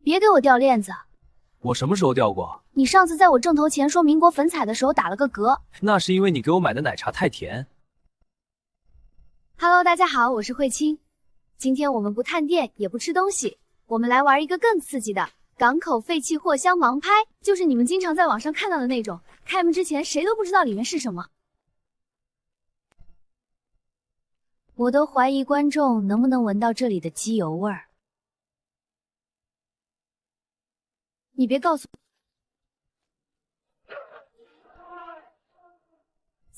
別給我掉鏈子！我什麼時候掉過？你上次在我正頭前說民國粉彩的時候打了個嗝。那是因為你給我買的奶茶太甜。Hello， 大家好，我是慧清。今天我們不探店，也不吃東西，我們来玩一個更刺激的港口廢棄貨箱盲拍，就是你們經常在網上看到的那種，開門之前誰都不知道裡面是什麼。我都懷疑觀眾能不能聞到這裡的機油味兒。你別告訴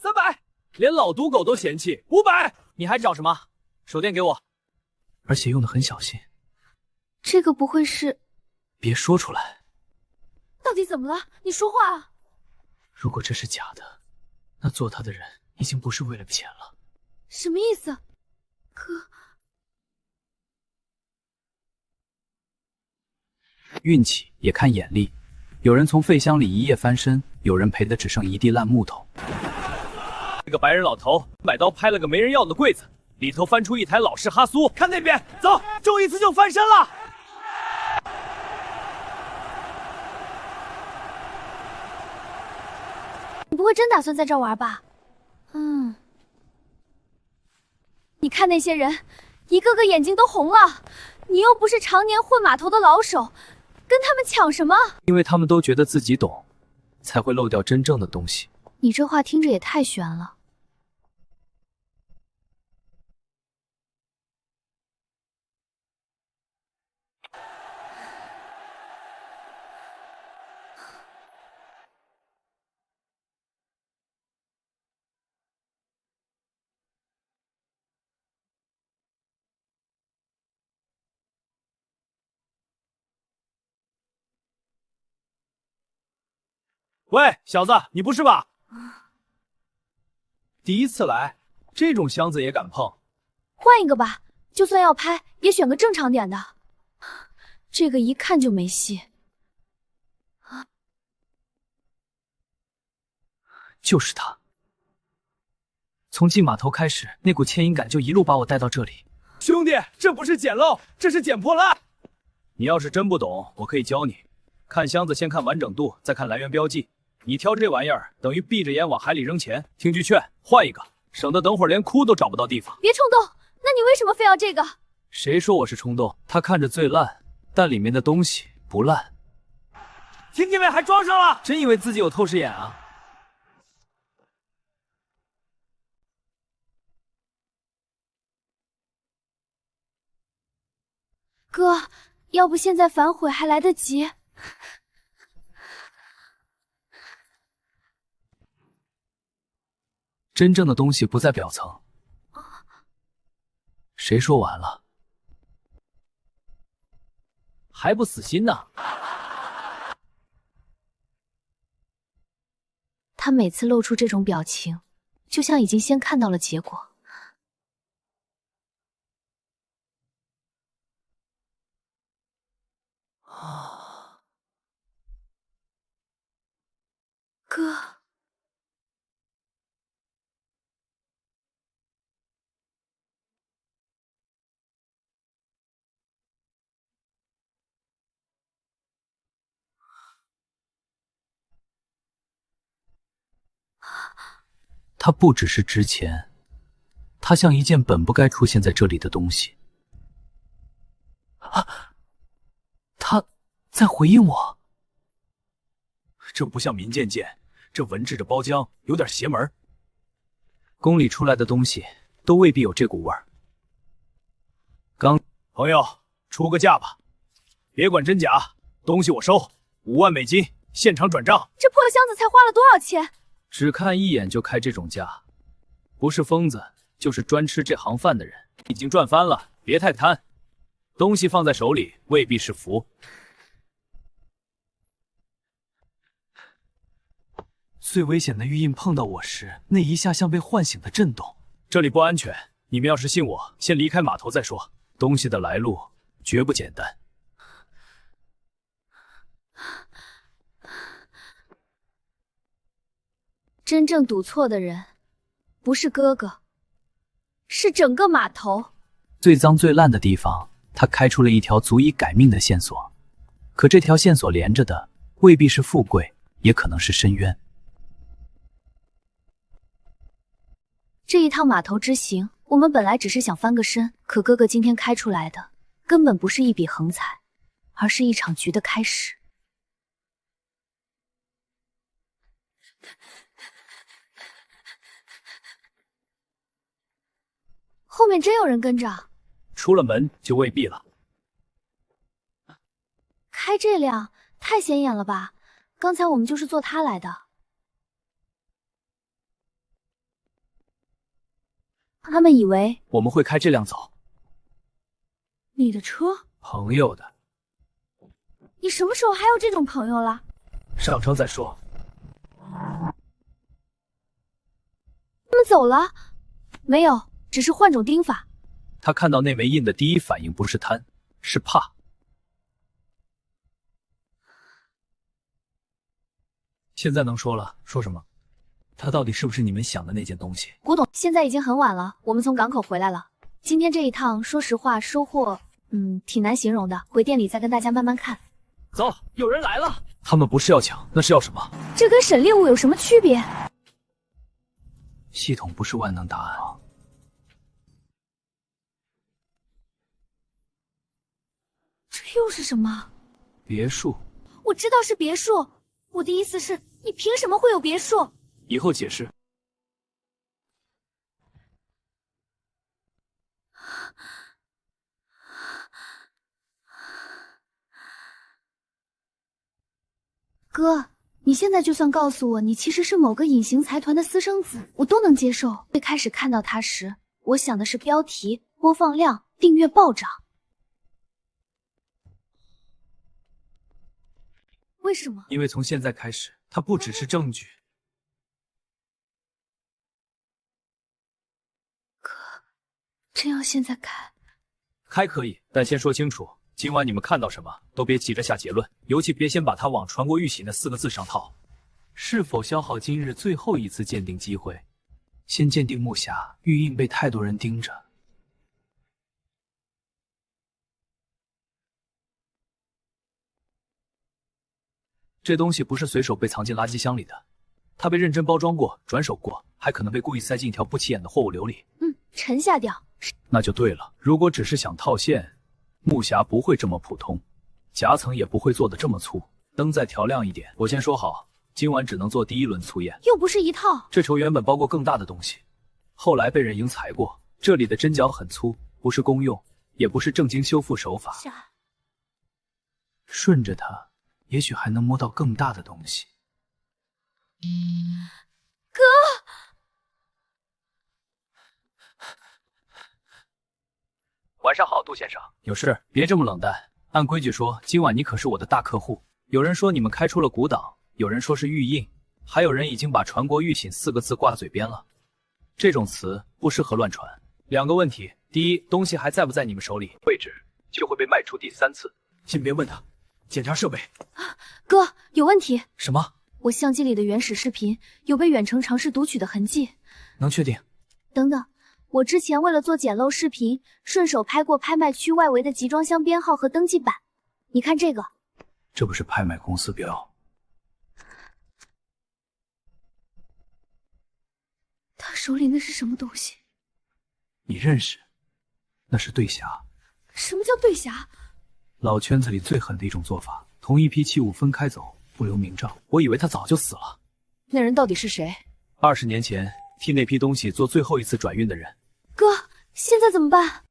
我300，連老賭狗都嫌棄500，你還找什麼？手電給我，而且用得很小心。这个不會是……別說出來。到底怎麼了？你說話啊！如果這是假的，那做它的人已經不是為了錢了。什麼意思？哥，運氣也看眼力，有人從廢箱裡一夜翻身，有人賠的只剩一地爛木頭。那個白人老頭買刀拍了個沒人要的櫃子，裡頭翻出一台老式哈蘇。看那邊，走，中一次就翻身了。你不會真打算在這兒玩吧？你看那些人，一個個眼睛都紅了。你又不是常年混碼頭的老手，跟他們搶什麼？因為他們都覺得自己懂，才會漏掉真正的東西。你這話聽着也太玄了。喂，小子，你不是吧？第一次來，這種箱子也敢碰？換一個吧，就算要拍，也選個正常點的。這個一看就沒戲。就是他。從進碼頭開始，那股牽引感就一路把我帶到這裡。兄弟，這不是撿漏，這是撿破爛。你要是真不懂，我可以教你。看箱子先看完整度，再看來源標記。你挑這玩意兒，等於閉着眼往海裡扔錢。聽句勸，換一個，省得等會兒連哭都找不到地方。別衝動，那你為什麼非要這個？誰說我是衝動？它看着最爛，但裡面的東西不爛。聽見沒？還裝上了，真以為自己有透視眼啊？哥，要不現在反悔還來得及。真正的東西不在表層。誰說完了？還不死心呢？他每次露出這種表情，就像已經先看到了結果。哥。它不只是值錢，它像一件本不該出現在這裡的東西。啊！他在回應我。這不像民間件，這文字着包漿，有點邪門。宮裡出來的東西都未必有這股味兒。朋友，出個價吧，別管真假，東西我收，5萬美金，現場轉賬。這破箱子才花了多少錢？只看一眼就開這種價，不是瘋子就是專吃這行飯的人，已經賺翻了，別太貪。東西放在手裡未必是福。最危險的玉印碰到我時，那一下像被喚醒的震動。這裡不安全，你們要是信我，先離開碼頭再說。東西的來路絕不簡單。真正賭錯的人，不是哥哥，是整個碼頭。最髒最爛的地方，他開出了一條足以改命的線索，可這條線索連着的未必是富貴，也可能是深淵。這一趟碼頭之行，我們本來只是想翻個身，可哥哥今天開出來的根本不是一筆橫財，而是一場局的開始。後面真有人跟着，出了門就未必了。開這輛太顯眼了吧？剛才我們就是坐它來的。他們以為我們會開這輛走。你的車？朋友的。你什麼時候還有這種朋友了？上车再說。他們走了？沒有，只是換種盯法。他看到那枚印的第一反應不是貪，是怕。现在能說了，說什麼？他到底是不是你們想的那件東西？古董，现在已經很晚了，我們從港口回來了。今天這一趟，說實話，收穫，挺難形容的。回店裡再跟大家慢慢看。走，有人來了。他們不是要搶，那是要什麼？這跟審獵物有什麼區別？系統不是萬能答案啊。這又是什麼？別墅。我知道是別墅，我的意思是，你憑什麼會有別墅？以後解釋。哥，你现在就算告訴我你其實是某個隱形財團的私生子，我都能接受。最開始看到他時，我想的是標題、播放量、訂閱暴漲。為什麼？因為從現在開始，它不只是證據。哥，真要現在開？開可以，但先說清楚，今晚你們看到什麼，都別急着下結論，尤其別先把它往傳國玉璽那4個字上套。是否消耗今日最後一次鑑定機會？先鑑定木匣，玉印被太多人盯着。這東西不是隨手被藏進垃圾箱裡的，它被認真包裝過、轉手過，還可能被故意塞進一條不起眼的貨物流裡。沉下掉。那就對了，如果只是想套現，木匣不會這麼普通，夾層也不會做得這麼粗，燈再調亮一點。我先說好，今晚只能做第一輪粗驗。又不是一套。這球原本包括更大的東西，後來被人營裁過，這裡的針腳很粗，不是公用，也不是正經修復手法。順着它，也許還能摸到更大的東西。哥，晚上好，杜先生。有事別這麼冷淡。按規矩說，今晚你可是我的大客戶。有人說你們開出了古檔，有人說是玉印，還有人已經把傳國玉璽4個字掛嘴邊了。這種詞不適合亂傳。2個問題：第一，東西還在不在你們手裡？位置就會被賣出第3次。先別問他，檢查設備。哥，有問題。什麼？我相機裡的原始視頻有被遠程嘗試讀取的痕跡。能確定？等等，我之前為了做簡陋視頻，順手拍過拍賣區外圍的集裝箱編號和登記板。你看這個。這不是拍賣公司標。他手裡那是什麼東西？你認識？那是對匣。什麼叫對匣？老圈子裡最狠的一種做法，同一批器物分開走，不留名賬。我以為他早就死了。那人到底是誰？20年前替那批東西做最後一次轉運的人。哥，現在怎麼辦？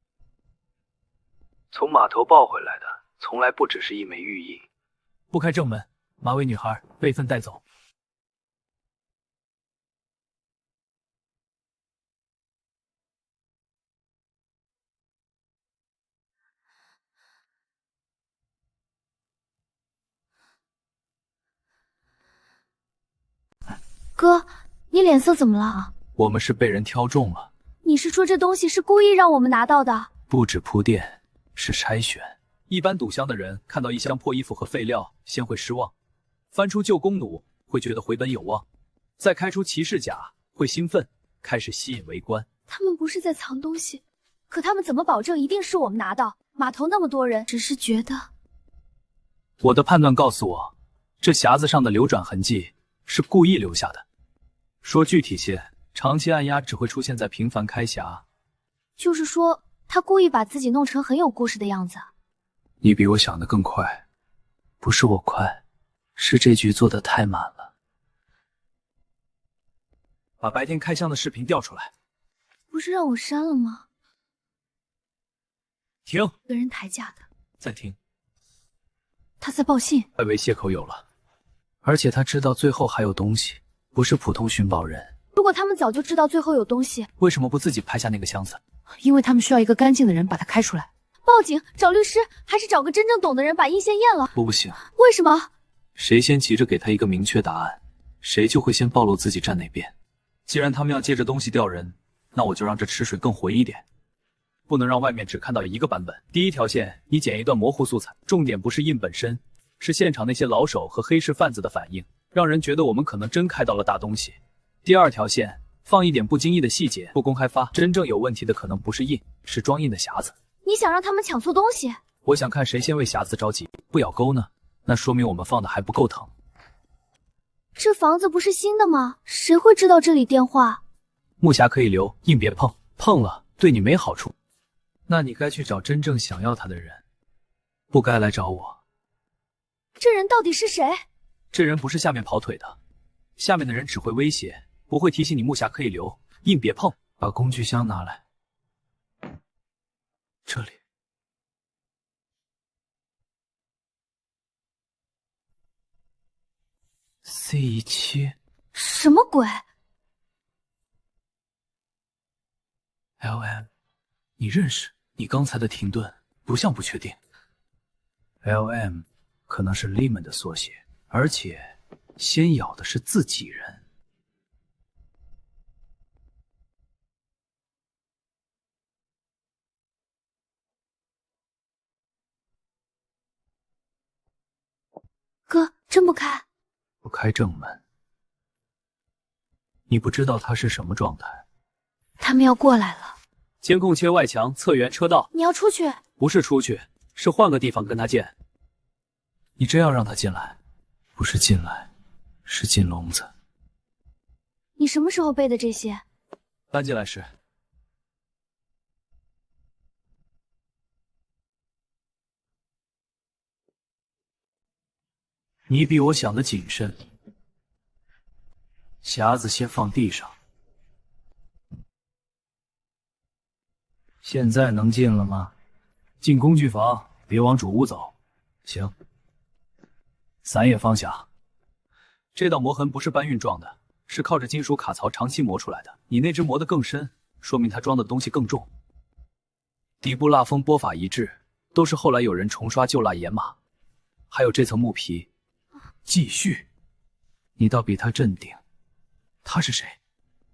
從碼頭抱回來的，從來不只是一枚玉印。不開正門，馬尾女孩備份帶走。哥，你臉色怎麼了？我們是被人挑中了。你是說這東西是故意讓我們拿到的？不止鋪墊，是篩選。一般賭箱的人看到一箱破衣服和廢料，先會失望；翻出舊弓弩，會覺得回本有望；再開出騎士甲，會興奮，開始吸引圍觀。他們不是在藏東西，可他們怎麼保證一定是我們拿到？碼頭那麼多人，只是覺得……我的判斷告訴我，這匣子上的流轉痕跡是故意留下的。說具體些，長期按壓只會出現在頻繁開匣。就是說，他故意把自己弄成很有故事的樣子。你比我想的更快，不是我快，是這局做得太满了。把白天開箱的視頻調出來。不是讓我刪了嗎？停！跟人抬價的。再停！他在報信。外圍泄口有了，而且他知道最後還有東西，不是普通尋宝人。如果他們早就知道最後有東西，為什麼不自己拍下那個箱子？因為他們需要一個乾淨的人把它開出来。報警，找律師，還是找個真正懂的人把印先驗了？不行。為什麼？誰先急着給他一個明確答案，誰就會先暴露自己站哪邊。既然他們要借着東西釣人，那我就讓這池水更回一點，不能讓外面只看到一個版本。第一條線，你剪一段模糊素材，重點不是印本身，是現場那些老手和黑市贩子的反應，讓人覺得我们可能真開到了大東西。第二條線，放一點不經意的細節，不公開發。真正有問題的可能不是印，是裝印的匣子。你想讓他們搶錯東西？我想看誰先為匣子着急，不咬鈎呢？那說明我們放的還不夠疼。這房子不是新的嗎？誰會知道這裡電話？木匣可以留，印別碰，碰了對你沒好處。那你該去找真正想要它的人，不該來找我。這人到底是誰？這人不是下面跑腿的，下面的人只會威脅，不會提醒你木匣可以留，印別碰。把工具箱拿來。這裡。C17。什麼鬼 ？LM， 你認識？你剛才的停頓不像不確定。LM 可能是 Lehman 的縮寫，而且先咬的是自己人。哥，真不開？不開正門。你不知道他是什麼狀態。他們要過來了。監控切外牆，側緣車道。你要出去？不是出去，是換個地方跟他見。你真要讓他進來？不是進來，是進籠子。你什麼時候背的這些？搬進來時。你比我想的謹慎。匣子先放地上。現在能進了嗎？進工具房，別往主屋走。行。伞也放下。這道磨痕不是搬運撞的，是靠着金屬卡槽長期磨出來的。你那只磨得更深，說明它裝的東西更重。底部蠟封撥法一致，都是後來有人重刷舊蠟掩碼。還有這層木皮。繼續。你倒比他鎮定。他是誰？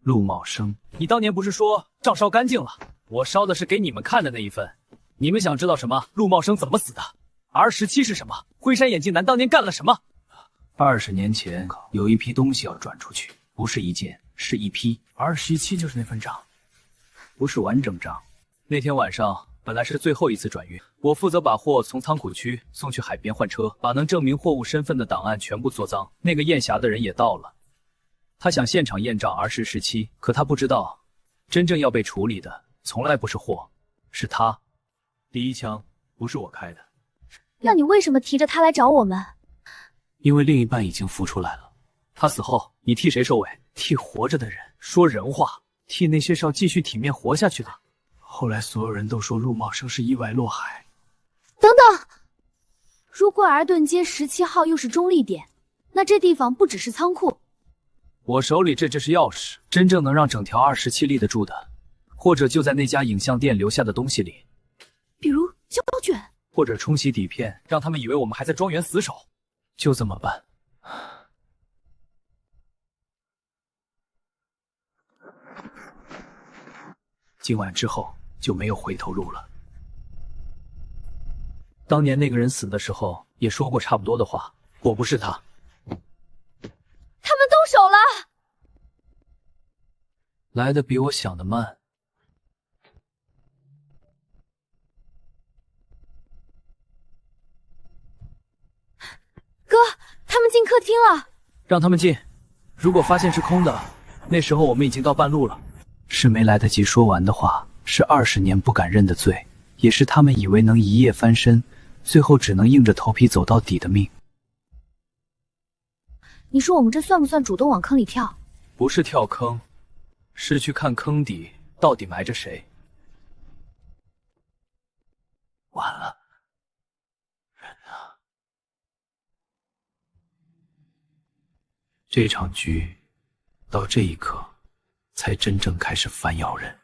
陸茂生。你當年不是說賬燒乾淨了？我燒的是給你們看的那一份。你們想知道什麼？陸茂生怎麼死的？ R17是什麼？輝山眼鏡男當年幹了什麼？20年前有一批東西要轉出去，不是一件，是一批。R17就是那份賬，不是完整賬。那天晚上本來是最後一次轉運，我負責把貨從倉庫區送去海邊換車，把能證明貨物身份的檔案全部做臧。那個驗匣的人也到了，他想現場驗賬 R17，可他不知道，真正要被處理的從來不是貨，是他。第一槍不是我開的。那你為什麼提着他來找我們？因為另一半已經浮出來了。他死後，你替誰收尾？替活着的人說人話，替那些少繼續體面活下去的。後來所有人都說陸茂生是意外落海。等等，如果爾頓街17號又是中立點，那這地方不只是倉庫。我手裡這就是鑰匙，真正能讓整條217立得住的，或者就在那家影像店留下的東西裡，比如膠卷。或者冲洗底片，讓他們以為我們還在莊園死守，就這麼辦。今晚之後就沒有回頭路了。當年那個人死的時候也說過差不多的話，我不是他。他們動手了！來得比我想的慢。廳了。讓他們進。如果發現是空的，那時候我們已經到半路了。是没來得及說完的話，是20年不敢認的罪，也是他們以為能一夜翻身，最後只能硬着頭皮走到底的命。你说我們這算不算主動往坑裡跳？不是跳坑，是去看坑底到底埋着誰。完了，人啊！这场局到這一刻才真正開始反咬人。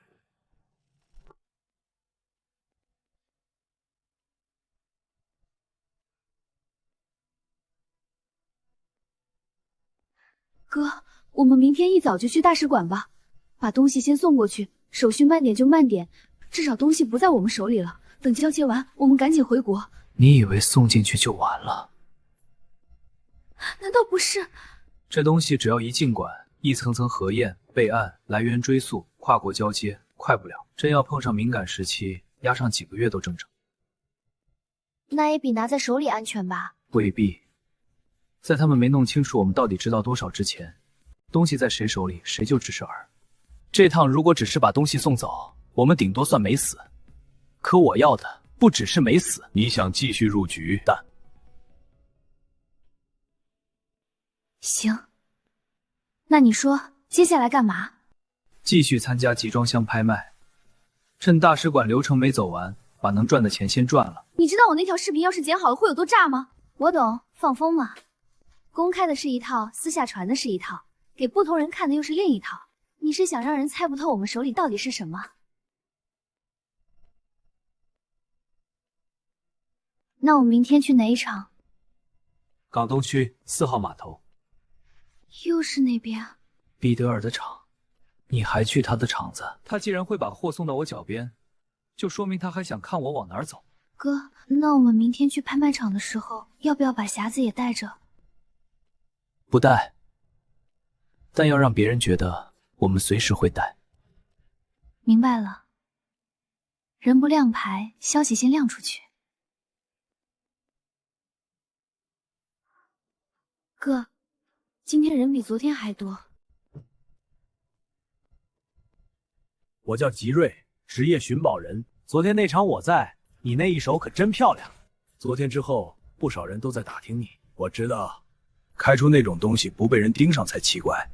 哥，我們明天一早就去大使館吧，把東西先送過去，手續慢點就慢點，至少東西不在我們手裡了。等交接完，我們趕緊回國。你以為送進去就完了？難道不是？這東西只要一進館，一層層核驗、備案、來源追溯、跨國交接，快不了。真要碰上敏感時期，壓上幾個月都正常。那也比拿在手裡安全吧？未必。在他們沒弄清楚我們到底知道多少之前，東西在誰手裡，誰就只是�餌。這趟如果只是把東西送走，我們頂多算沒死。可我要的不只是沒死。你想繼續入局，但行。那你說接下來幹嘛？繼續參加集裝箱拍賣，趁大使館流程沒走完，把能賺的錢先賺了。你知道我那條視頻要是剪好了會有多炸嗎？我懂，放風嘛。公開的是一套，私下傳的是一套，給不同人看的又是另一套。你是想讓人猜不透我們手裡到底是什麼？那我們明天去哪一場？港東區4號碼頭。又是那邊？彼得爾的廠。你還去他的廠子？他既然會把貨送到我腳邊，就說明他還想看我往哪兒走。哥，那我們明天去拍賣場的時候，要不要把匣子也帶着？不帶，但要讓別人覺得我們隨時會帶。明白了。人不亮牌，消息先亮出去。哥，今天人比昨天還多。我叫吉瑞，職業尋寶人。昨天那場我在，你那一手可真漂亮。昨天之後，不少人都在打聽你。我知道，開出那種東西不被人盯上才奇怪。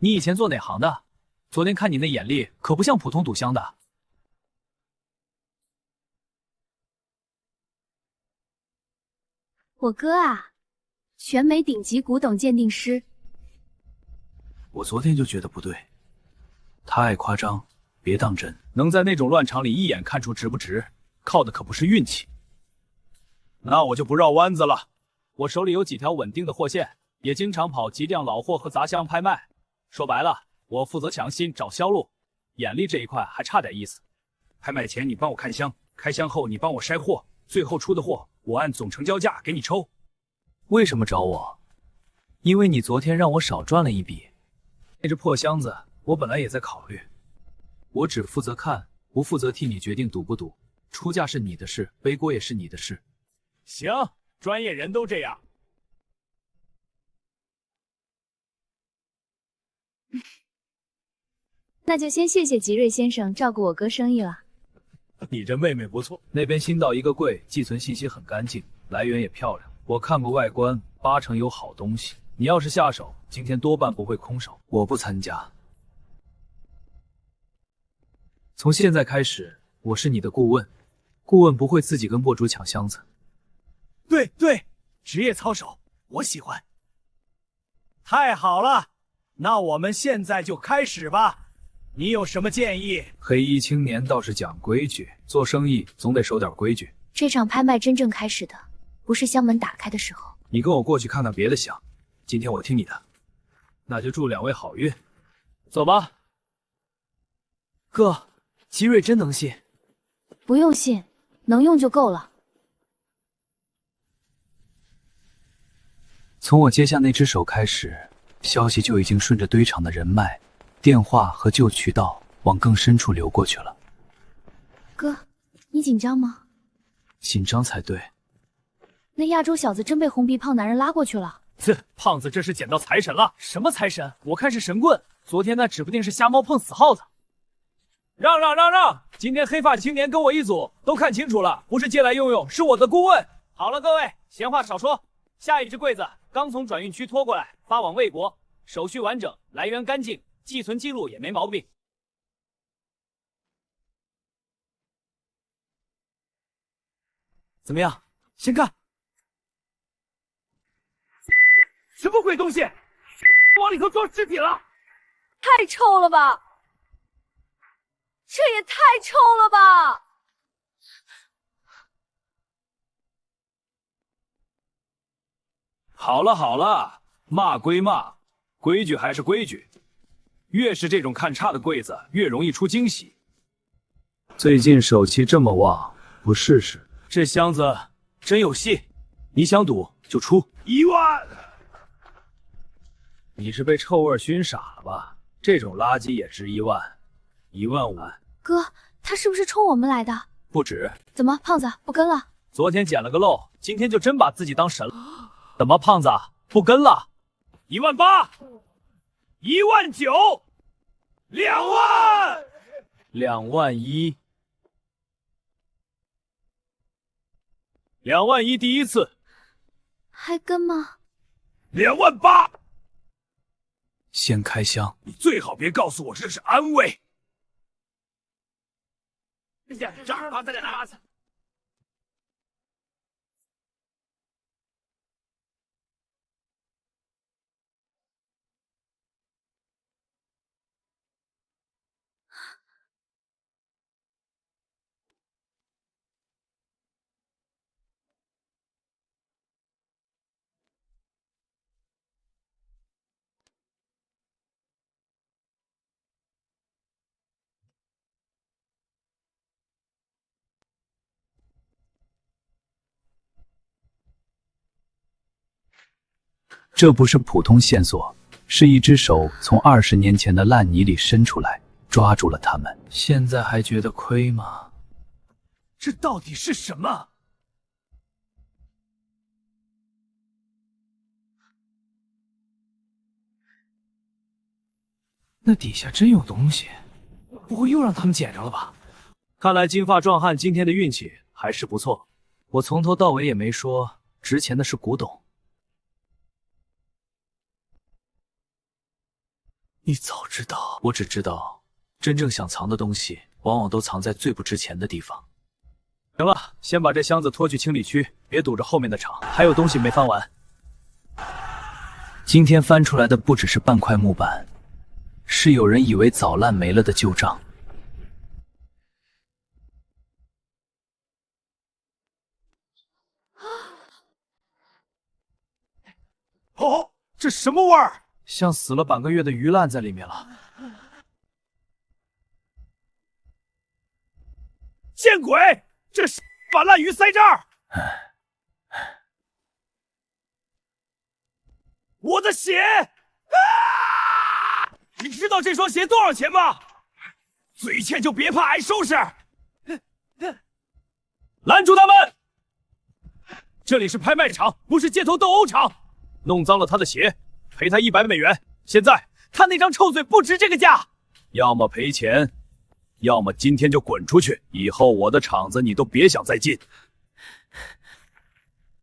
你以前做哪行的？昨天看你那眼力，可不像普通賭箱的。我哥啊，全美頂級古董鑑定師。我昨天就覺得不對，他愛誇張，別當真。能在那種亂場裡一眼看出值不值，靠的可不是運氣。那我就不繞彎子了。我手裡有幾條穩定的貨線，也經常跑急量老貨和雜箱拍賣。說白了，我負責搶新找銷路，眼力這一塊還差點意思。拍賣前你幫我看箱，開箱後你幫我篩貨，最後出的貨我按總成交價給你抽。為什麼找我？因為你昨天讓我少賺了一筆。那只破箱子，我本來也在考慮。我只負責看，不負責替你決定賭不賭。出價是你的事，背鍋也是你的事。行，專業人都這樣。那就先謝謝吉瑞先生照顧我哥生意了。你這妹妹不錯。那邊新到一個櫃，寄存信息很乾淨，來源也漂亮。我看過外觀，80%有好東西。你要是下手，今天多半不會空手。我不參加。從現在開始，我是你的顧問，顧問不會自己跟博主搶箱子。對對，職業操守，我喜歡。太好了，那我們現在就開始吧。你有什麼建議？黑衣青年倒是講規矩，做生意總得守點規矩。這場拍賣真正開始的，不是箱門打開的時候。你跟我過去看看別的箱，今天我聽你的。那就祝兩位好運，走吧。哥，吉瑞真能信？不用信，能用就夠了。從我接下那只手開始，消息就已經順着堆場的人脈、電話和舊渠道往更深處流過去了。哥，你緊張嗎？緊張才對。那亞洲小子真被紅鼻胖男人拉过去了。呲，胖子这是捡到財神了。什麼財神？我看是神棍。昨天那指不定是瞎貓碰死耗子。讓！今天黑髮青年跟我一組，都看清楚了，不是借來用用，是我的顧問。好了，各位，閒話少說，下一隻櫃子剛從轉運區拖過來，發往魏國，手續完整，來源乾淨，寄存記錄也沒毛病。怎麼樣？先看。什麼鬼東西？往裡頭裝屍體了！太臭了吧！這也太臭了吧！好了，罵歸罵，規矩還是規矩。越是這種看差的櫃子，越容易出驚喜。最近手氣這麼旺，不試試？這箱子真有戲，你想賭就出1萬。你是被臭味熏傻了吧？這種垃圾也值1萬，1萬5。哥，他是不是冲我們來的？不止。怎麼，胖子不跟了？昨天撿了個漏，今天就真把自己當神了。怎麼，胖子不跟了？1萬8，1萬9，2萬，2萬1，2萬1第一次，還跟嗎？2萬8。先開箱，你最好別告訴我這是安慰。这不是普通線索，是一隻手從20年前的爛泥裡伸出來，抓住了他們。現在還覺得虧嗎？這到底是什麼？那底下真有東西，不會又讓他們撿着了吧？看來金髮壯漢今天的運氣還是不錯。我從頭到尾也沒說值錢的是古董。你早知道，我只知道，真正想藏的東西，往往都藏在最不值錢的地方。行了，先把這箱子拖去清理區，別堵着後面的場，還有東西沒翻完。今天翻出來的不只是半塊木板，是有人以為早爛沒了的舊賬。哦，這什麼味兒？像死了半個月的魚爛在裡面了。見鬼！這是把爛魚塞這兒！我的鞋！啊！你知道這雙鞋多少錢嗎？嘴欠就別怕挨收拾！攔住他們！這裡是拍賣場，不是街頭鬥毆場。弄髒了他的鞋，賠他100美元。現在他那張臭嘴不值這個價，要麼賠錢，要麼今天就滾出去，以後我的場子你都別想再進。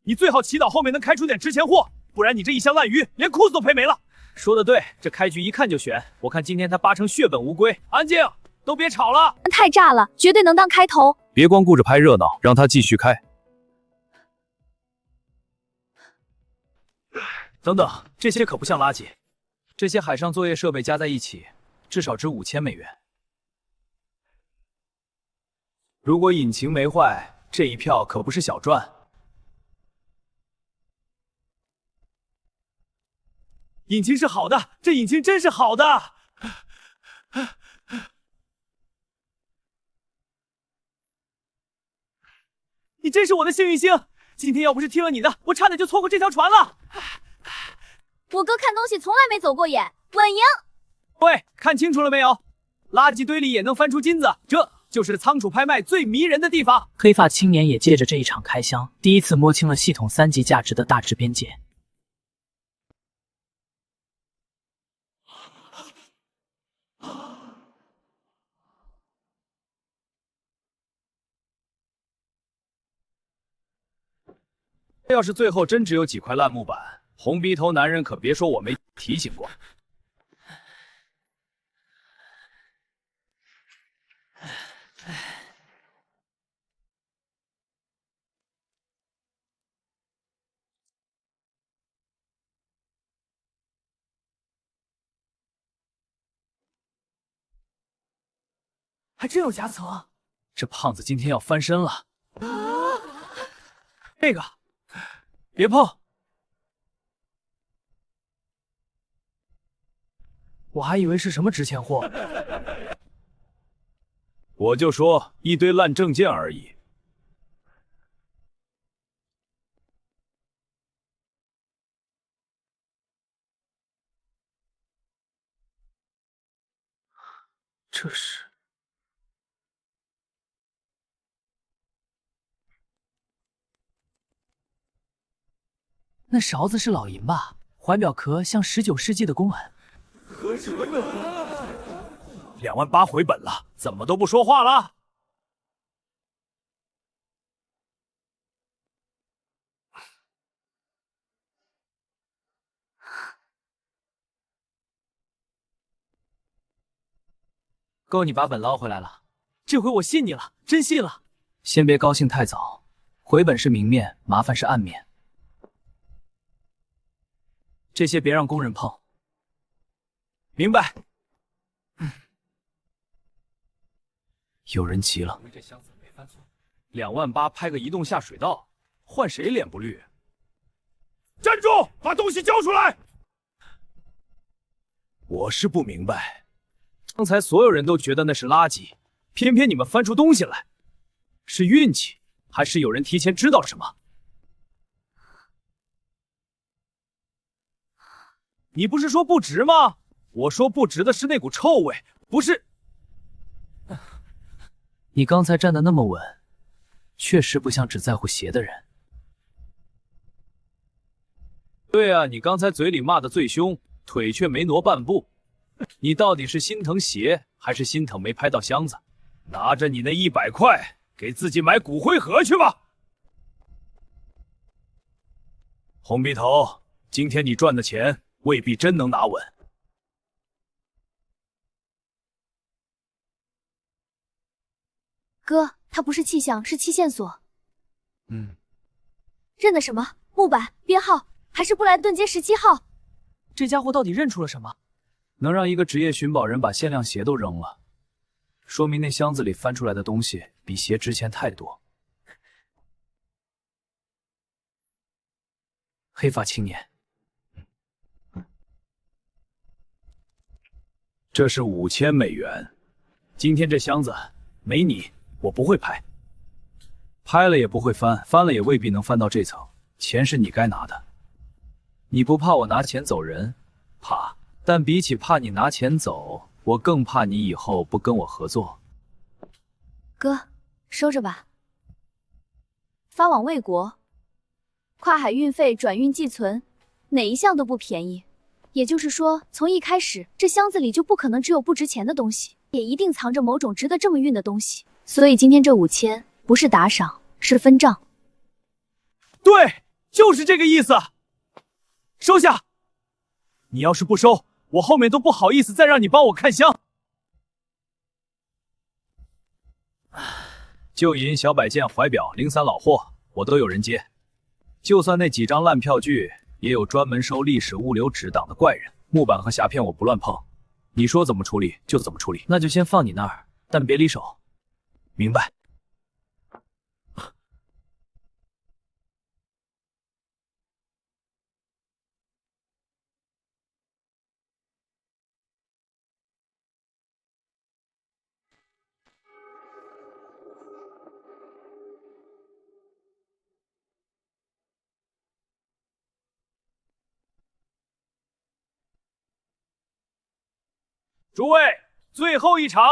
你最好祈禱後面能開出點值錢貨，不然你這一箱爛魚連褲子都賠沒了。說得對，這開局一看就懸，我看今天他8成血本無歸。安靜，都別吵了。太炸了，絕對能當開頭。別光顧着拍熱鬧，讓他繼續開。等等，這些可不像垃圾，這些海上作業設備加在一起，至少值5000美元。如果引擎沒壞，這一票可不是小賺。引擎是好的，這引擎真是好的。你真是我的幸運星，今天要不是听了你的，我差點就錯過這條船了。我哥看東西從來沒走過眼，穩贏。喂，看清楚了沒有？垃圾堆裡也能翻出金子，這就是倉儲拍賣最迷人的地方。黑髮青年也借着這一場開箱，第一次摸清了系統3級價值的大致邊界。要是最後真只有几塊爛木板，紅鼻頭男人可別說我沒提醒過。还真有夹层，这胖子今天要翻身了。这个，別碰！我還以為是什麼值錢貨。我就說一堆爛證件而已。這是。那勺子是老銀吧？懷錶殼像19世紀的公文。合什麼呢？28000回本了，怎麼都不說話了？夠你把本撈回來了，這回我信你了，真信了。先別高興太早，回本是明面，麻煩是暗面。這些別讓工人碰。明白。有人急了。這箱子沒翻錯，28000拍個移動下水道，換誰臉不綠？站住！把東西交出來！我是不明白，剛才所有人都覺得那是垃圾，偏偏你們翻出東西來，是運氣，還是有人提前知道什麼？你不是說不值嗎？我說不值的是那股臭味，不是。你剛才站得那麼穩，確實不像只在乎鞋的人。對啊，你剛才嘴裡罵得最兇，腿卻沒挪半步。你到底是心疼鞋，還是心疼沒拍到箱子？拿着你那100塊，給自己買骨灰盒去吧。紅鼻頭，今天你賺的錢未必真能拿穩。哥，它不是氣象，是期限索。認的什麼？木板編號還是布萊頓街17號？這家伙到底認出了什麼？能讓一個職業尋寶人把限量鞋都扔了，說明那箱子裡翻出來的東西比鞋值錢太多。黑髮青年，這是5000美元。今天這箱子沒你，我不會拍。拍了也不會翻，翻了也未必能翻到這層。錢是你該拿的。你不怕我拿錢走人？怕。但比起怕你拿錢走，我更怕你以後不跟我合作。哥，收着吧。發往魏國，跨海運費、轉運寄存，哪一項都不便宜。也就是說，從一開始，這箱子裡就不可能只有不值錢的東西，也一定藏着某種值得這麼運的東西。所以今天這5000不是打賞，是分賬。對，就是這個意思。收下。你要是不收，我後面都不好意思再讓你幫我看箱。舊銀、小擺件、懷錶、03老貨，我都有人接。就算那幾張爛票據，也有專門收歷史物流紙檔的怪人。木板和匣片我不亂碰，你說怎麼處理就怎麼處理。那就先放你那兒，但別離手。明白。諸位，最後一場。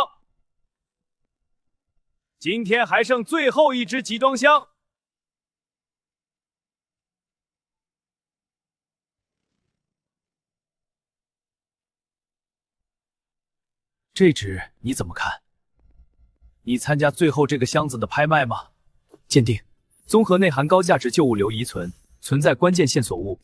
今天還剩最後一支集裝箱。这只你怎么看？你参加最后这个箱子的拍卖吗？鉴定，综合内含高价值旧物留遗存，存在关键线索物。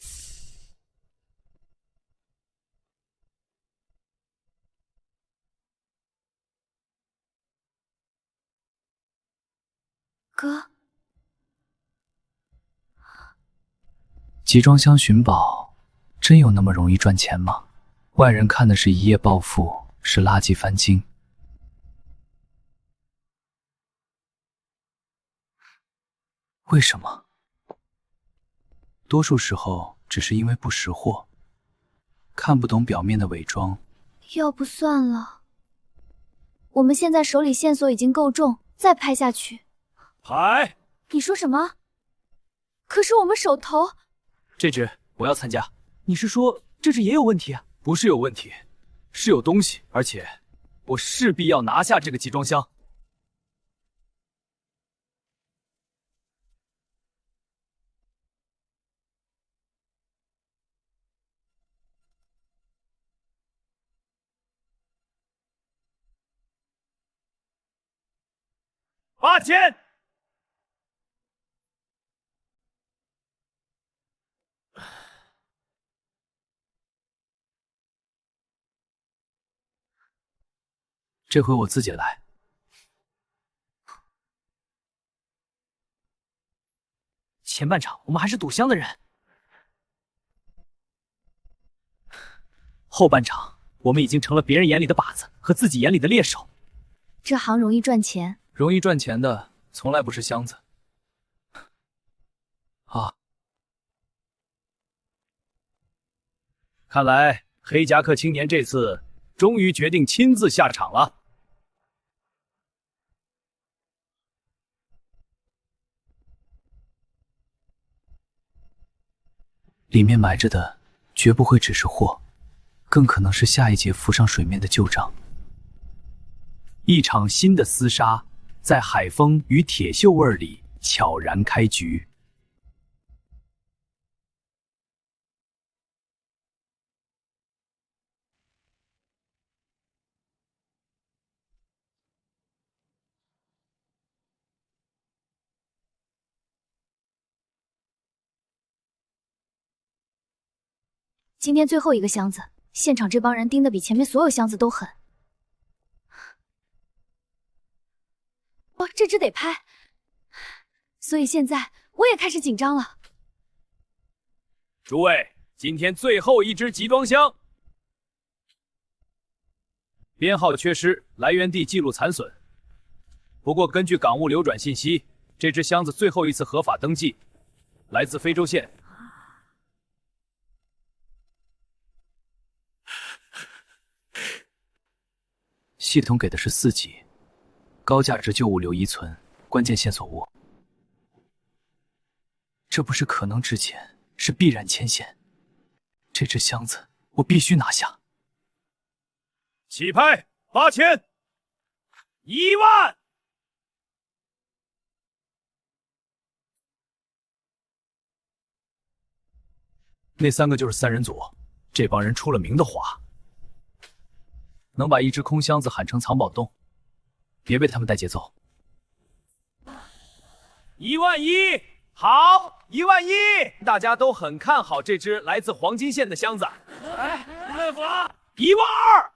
哥，集装箱尋寶真有那麼容易賺錢嗎？外人看的是一夜暴富，是垃圾翻金。為什麼？多數時候只是因為不識貨，看不懂表面的偽裝。要不算了，我們現在手裡線索已經夠重，再拍下去。拍？你說什麼？可是我們手頭……這只我要參加。你是說這只也有問題啊？不是有問題，是有東西，而且我勢必要拿下這個集裝箱。8000。這回我自己來。前半場我們還是賭箱的人，後半場我們已經成了別人眼裡的靶子和自己眼裡的獵手。這行容易賺錢，容易賺錢的從來不是箱子。啊，看來黑夾克青年這次終於決定親自下場了。裡面埋着的絕不會只是貨，更可能是下一節浮上水面的舊賬。一場新的廝殺在海風與鐵鏽味裡悄然開局。今天最後一個箱子，現場這幫人盯得比前面所有箱子都狠。哦，這只得拍，所以現在我也開始緊張了。諸位，今天最後一只集裝箱，編號缺失，來源地記錄殘損。不過根據港務流轉信息，這只箱子最後一次合法登記，來自非洲線。系統給的是4級，高價值舊物留遺存，關鍵線索物。這不是可能值錢，是必然牽線。這只箱子我必須拿下。起拍8000，1萬。那3個就是3人組，這幫人出了名的滑。能把一只空箱子喊成藏寶洞，別被他們帶節奏。11000，好，11000，大家都很看好這只來自黃金線的箱子。哎，潤華，12000，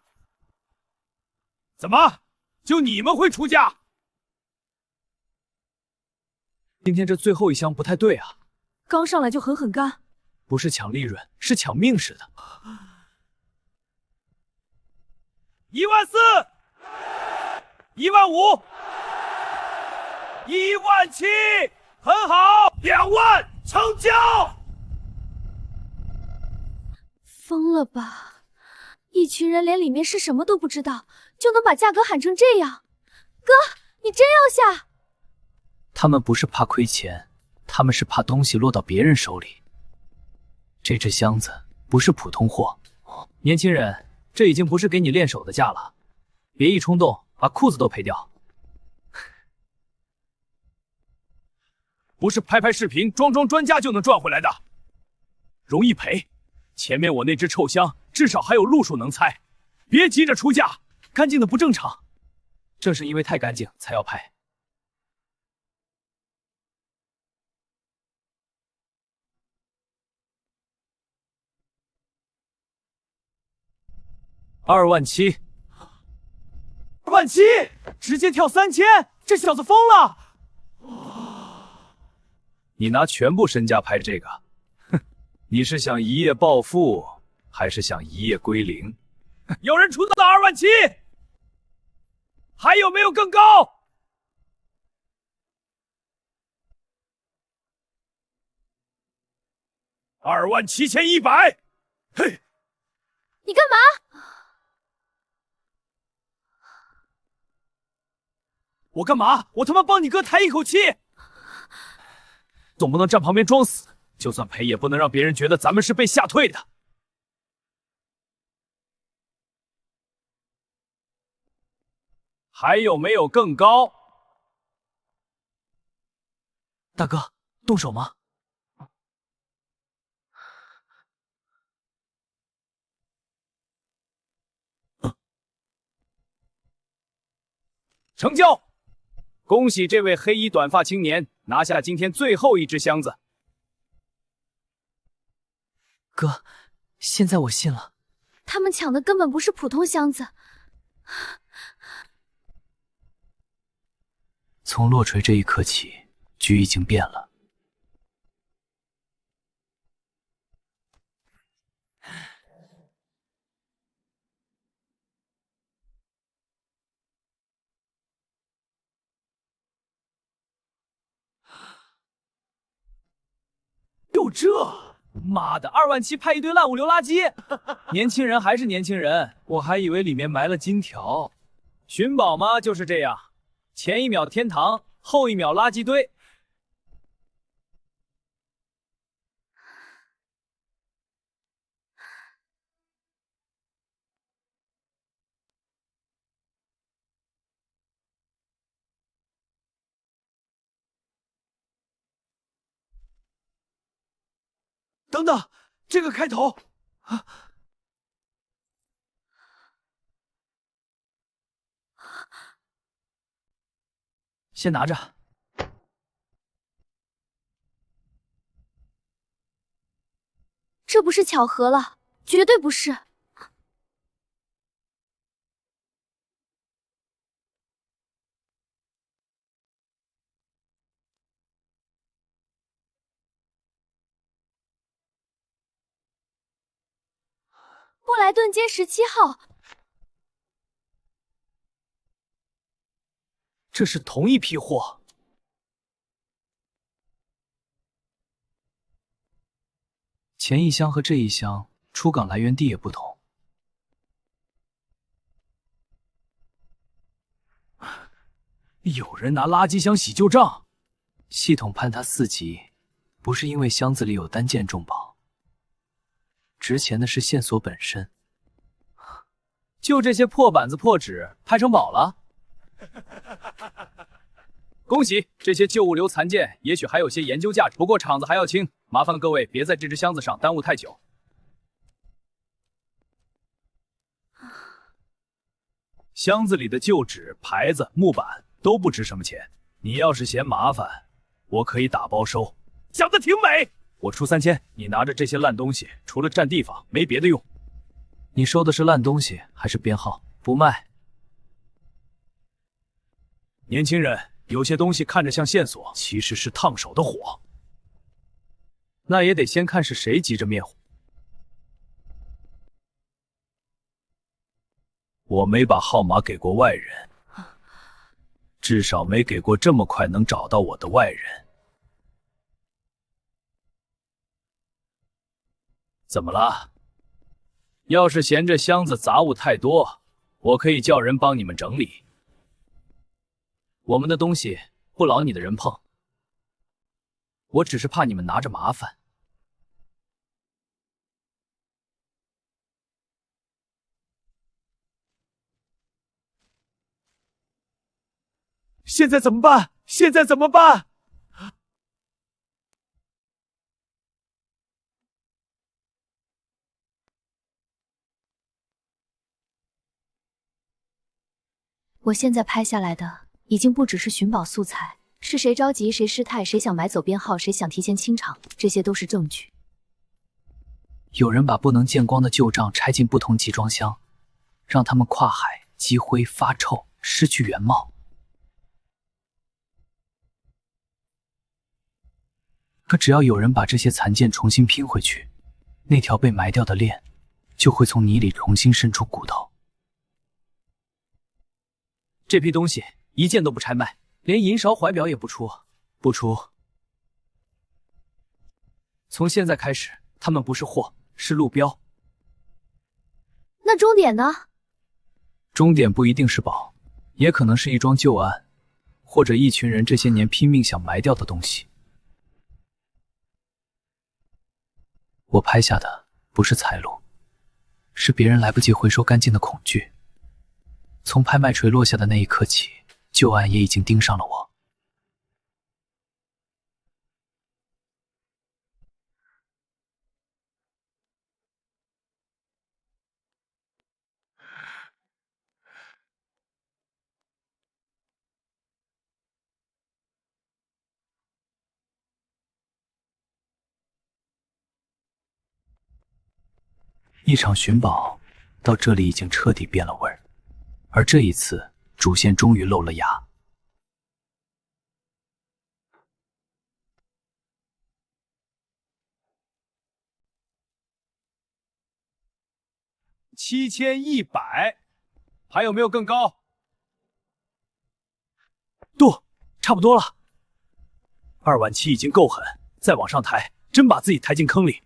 怎麼就你們會出價？今天這最後一箱不太對啊，剛上來就狠狠幹，不是搶利潤，是搶命似的。14000，15000，17000，很好，2萬成交。瘋了吧！一群人連裡面是什麼都不知道，就能把價格喊成這樣。哥，你真要下？他們不是怕虧錢，他們是怕東西落到別人手裡。這只箱子不是普通貨，年輕人。這已經不是給你練手的價了，別一衝動把褲子都賠掉。不是拍拍视頻、裝裝專家就能賺回來的，容易賠。前面我那隻臭箱至少還有路數能猜，別急着出價。乾淨的不正常，正是因為太乾淨才要拍。27000，27000，直接跳3000，這小子瘋了！你拿全部身家拍這個，哼，你是想一夜暴富，還是想一夜歸零？有人出到27000，還有沒有更高？27100，嘿，你幹嘛？我幹嘛？我他媽幫你哥抬一口氣，总不能站旁邊裝死，就算賠也不能讓別人覺得咱們是被嚇退的。還有沒有更高？大哥，動手嗎？成交！恭喜這位黑衣短髮青年拿下今天最後一隻箱子。哥，現在我信了。他們搶的根本不是普通箱子。從落錘這一刻起，局已經變了。就这，媽的，27000拍一堆爛物流垃圾，年輕人還是年輕人，我還以為裡面埋了金條。尋寶嘛就是這樣，前一秒天堂，後一秒垃圾堆。等等，這個開頭啊！先拿着。這不是巧合了，絕對不是。布萊頓街17號，這是同一批貨。前一箱和這一箱出港來源地也不同。有人拿垃圾箱洗舊賬，系統判他4級，不是因為箱子裡有單件重寶。值錢的是線索本身，就這些破板子破紙拍成寶了。恭喜，這些舊物流殘件也許還有些研究價值，不過場子還要清，麻煩各位別在這隻箱子上耽誤太久。箱子裡的舊紙、牌子、木板都不值什麼錢，你要是嫌麻煩，我可以打包收。想得挺美。我出3000，你拿着這些爛東西，除了佔地方沒別的用。你收的是爛東西還是編號？不賣。年輕人，有些東西看着像線索，其實是燙手的火。那也得先看是誰急着滅火。我沒把號碼給過外人，至少沒給過這麼快能找到我的外人。怎麼了？要是嫌這箱子雜物太多，我可以叫人幫你們整理。我們的東西不勞你的人碰，我只是怕你們拿着麻煩。現在怎麼辦？現在怎麼辦？我現在拍下來的已經不只是尋寶素材，是誰着急誰失態，誰想買走編號，誰想提前清場，這些都是證據。有人把不能見光的舊賬拆进不同集裝箱，讓它們跨海積灰發臭，失去原貌。可只要有人把這些残件重新拼回去，那條被埋掉的鏈就会從泥裡重新伸出骨頭。這批東西一件都不拆賣，連银勺懷表也不出。從現在開始，他們不是貨，是路標。那終點呢？終點不一定是寶，也可能是一桩舊案，或者一群人這些年拼命想埋掉的東西。我拍下的不是財路，是別人來不及回收乾淨的恐懼。從拍賣錘落下的那一刻起，舊案也已經盯上了我。一场尋寶到這裡已經徹底變了味兒，而這一次主線終於露了牙。7100，还有没有更高？度，差不多了。 27000已经够狠，再往上抬，真把自己抬进坑里。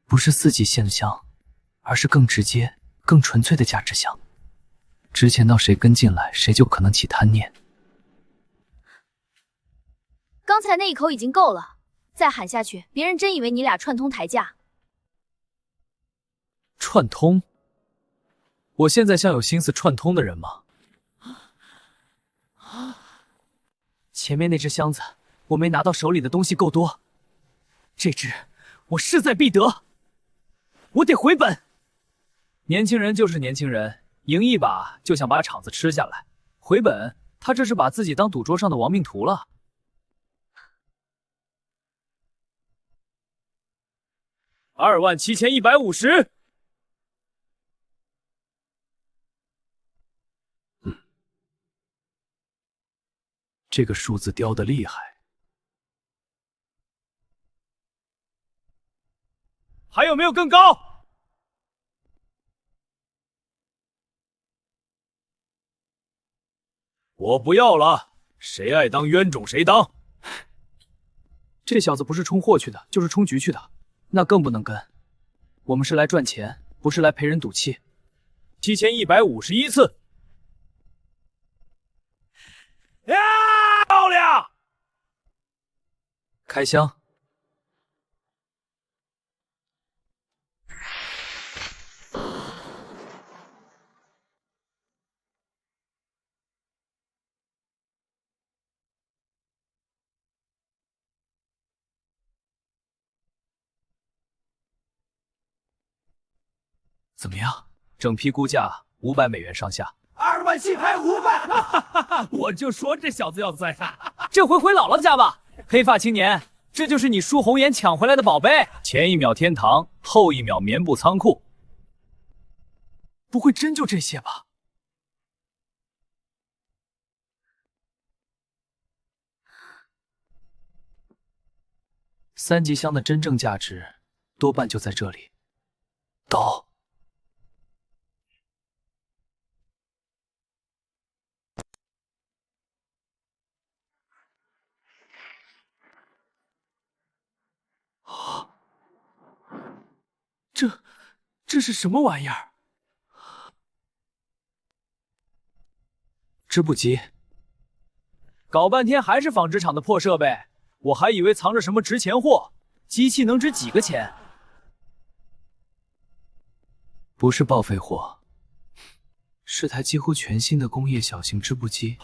不是4级现象，而是更直接、更纯粹的价值项。值钱到誰跟进来，誰就可能起貪念。剛才那一口已經夠了，再喊下去，別人真以為你倆串通抬價。串通？我現在像有心思串通的人嗎？前面那只箱子我沒拿到手裡的東西夠多，這只我勢在必得，我得回本。年輕人就是年輕人，贏一把就想把場子吃下來，回本他這是把自己當賭桌上的亡命徒了。27150。這個數字雕得厲害。還有沒有更高？我不要了，誰愛當冤種誰當。這小子不是衝貨去的，就是衝局去的，那更不能跟。我們是來賺錢，不是來陪人賭氣。7151次。呀！漂亮！開箱。怎麼樣？整批估價500美元上下。27000還500，我就說這小子要栽下。這回回姥姥家吧，黑髮青年，這就是你輸紅顏搶回來的寶貝。前一秒天堂，後一秒棉布倉庫，不會真就這些吧？3級箱的真正價值多半就在這裡。刀。這是什麼玩意兒？織布機，搞半天還是紡織廠的破設備，我還以為藏着什麼值錢貨，機器能值幾個錢？不是報廢貨，是台幾乎全新的工業小型織布機。